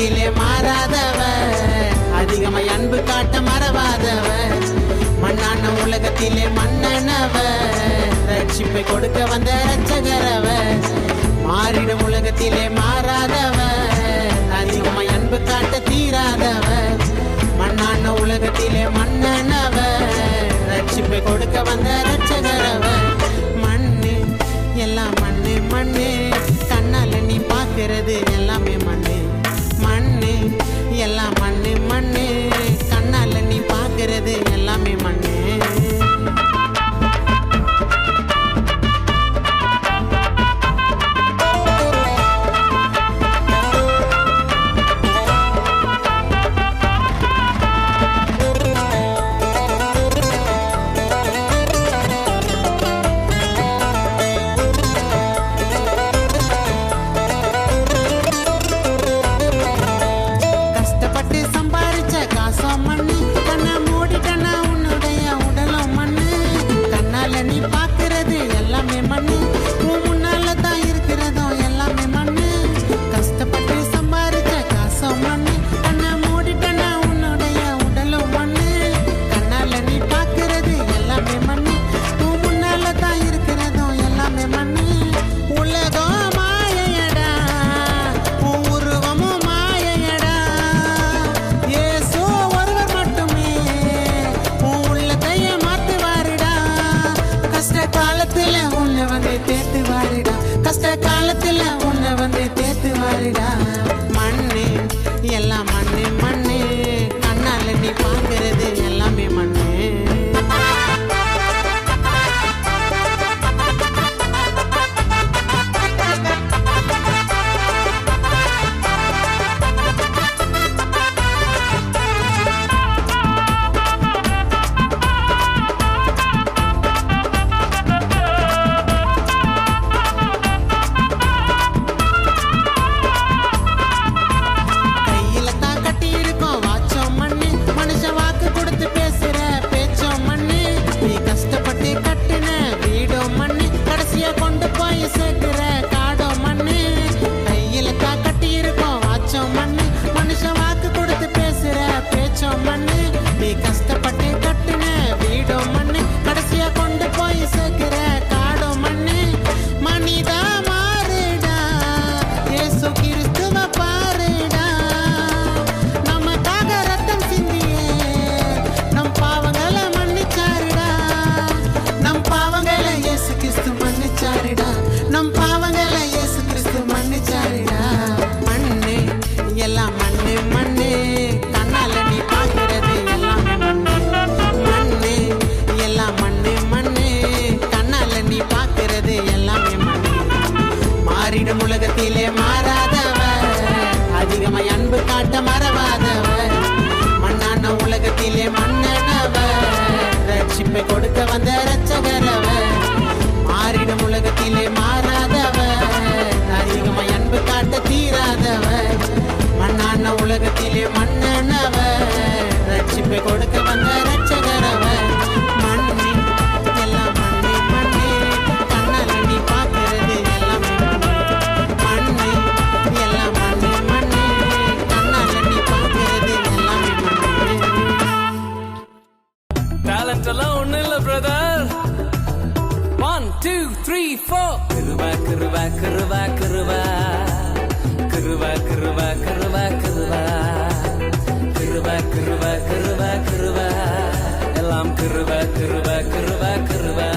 Speaker 10: உலகத்திலே மாறாதவர், அதிகமாய் அன்பு காட்ட மறவாதவர், மண்ணான உலகத்திலே மன்னனவர், ரட்சிப்பை கொடுக்க வந்த ரட்சகரவர். மாறிடும் உலகத்திலே மாறாதவர், அதிகமாய் அன்பு காட்ட தீராதவர், மண்ணான உலகத்திலே மன்னனவர், ரட்சிப்பை கொடுக்க வந்த ரட்சகரவர். மண்ணு எல்லாம் மண்ணு மண்ணு, கண்ணால நீ பார்க்கிறது எல்லாமே மண்ணு. மண்ணு எல்லாம் மண்ணு மண்ணு, கண்ணால நீ பார்க்கிறது எல்லாமே மண்ணு. கஷ்டப்பட்டு சம்பாரிச்ச காசும் மண்ணு, கண்ணை மூடிட்டனா உன்னுடைய உடலும் மண்ணு. கண்ணால நீ பார்க்கிறது எல்லாமே மண்ணு, உன் முன்னால தான் இருக்கிறதும் எல்லாமே மண்ணு. கஷ்டப்பட்டு சம்பாரிச்ச காசும் மண்ணு, கண்ணை மூடிட்டனா உன்னுடைய உடலும் மண்ணு. கண்ணால நீ பார்க்கிறது எல்லாமே மண்ணு, உன் முன்னால தான் இருக்கிறதும் எல்லாமே மண்ணு. உலகம் மாயையடா, உன் உருவமும் மாயையடா, இயேசு ஒருவர் மட்டுமே உன் உள்ளத்தையே மாத்துவாருடா. கஷ்ட காலத்துல உன்னை வந்து தேத்துவாருடா, கஷ்ட காலத்துல உன்னை வந்து தேத்துவாருடா. மண்ணு எல்லாம் மண்ணு மண்ணு, கண்ணால நீ பார்க்கிறது எல்லாமே மண்ணு. கையில தான் கட்டி இருக்கோம் வாச்சோம் மண்ணு, மனுஷ வாக்கு கொடுத்து பேசுற பேச்சோம் மண்ணு. நீ கஷ்டப்பட்டு கட்டுன வீடோ மண்ணு, கடைசியா கொண்டு போய் சேர்க்கிற காடோ மண்ணு. கையில தான் கட்டி இருக்கோம் வாச்சோம் மண்ணு, மனுஷ வாக்கு கொடுத்து பேசுற பேச்சோம் மண்ணு. நீ கஷ்டப்பட்டு கட்டுன வீடோ மண்ணு, கடைசியா கொண்டு போய் சேர்க்கிற காடோ மண்ணு. மனிதா மாறுடா, இயேசு கிறிஸ்துவ பாருடா, நமக்காக ரத்தம் சிந்தியே நம் பாவங்களை மன்னிச்சாருடா. நம் பாவங்களை இயேசு கிறிஸ்து மன்னிச்சாருடா, நம் பாவங்களை இயேசு கிறிஸ்து மன்னிச்சாருடா. மண்ணு எல்லாம் மண்ணு மண்ணு, கண்ணால நீ பார்க்கிறது எல்லாமே மண்ணு. மண்ணு எல்லாம் மண்ணு மண்ணு, கண்ணால நீ பார்க்கிறது எல்லாமே மண்ணு. மாறிடும் உலகத்திலே மாறாதவர், அதிகமாய் அன்பு காட்ட மறவாதவர், மண்ணான உலகத்திலே மன்னனவர், ரட்சிப்பை கொடுக்க வந்த ரட்சகரவர். மாறிடும் உலகத்திலே மாறாதவர், அதிகமாய் அன்பு காட்ட தீராதவர், மண்ணான உலகத்திலே மன்னனவர், ரட்சிப்பை கொடுக்க வந்த ரட்சகரவர். மண்ணு எல்லாம் மண்ணு மண்ணு, கண்ணால நீ பார்க்கிறது எல்லாமே மண்ணு. மண்ணு எல்லாம் மண்ணு மண்ணு, கண்ணால நீ பார்க்கிறது எல்லாமே மண்ணு.
Speaker 1: டேலண்ட் எல்லாம் ஒண்ணு இல்ல பிரதர். 1 2 3 4 கிருபா கிருபா கிருபா கிருபா கிருபா கிருபா கிருபா கிருபா கிருபா கிருபா கிருபா கிருபா எல்லாம் கிருபா கிருபா கிருபா கிருபா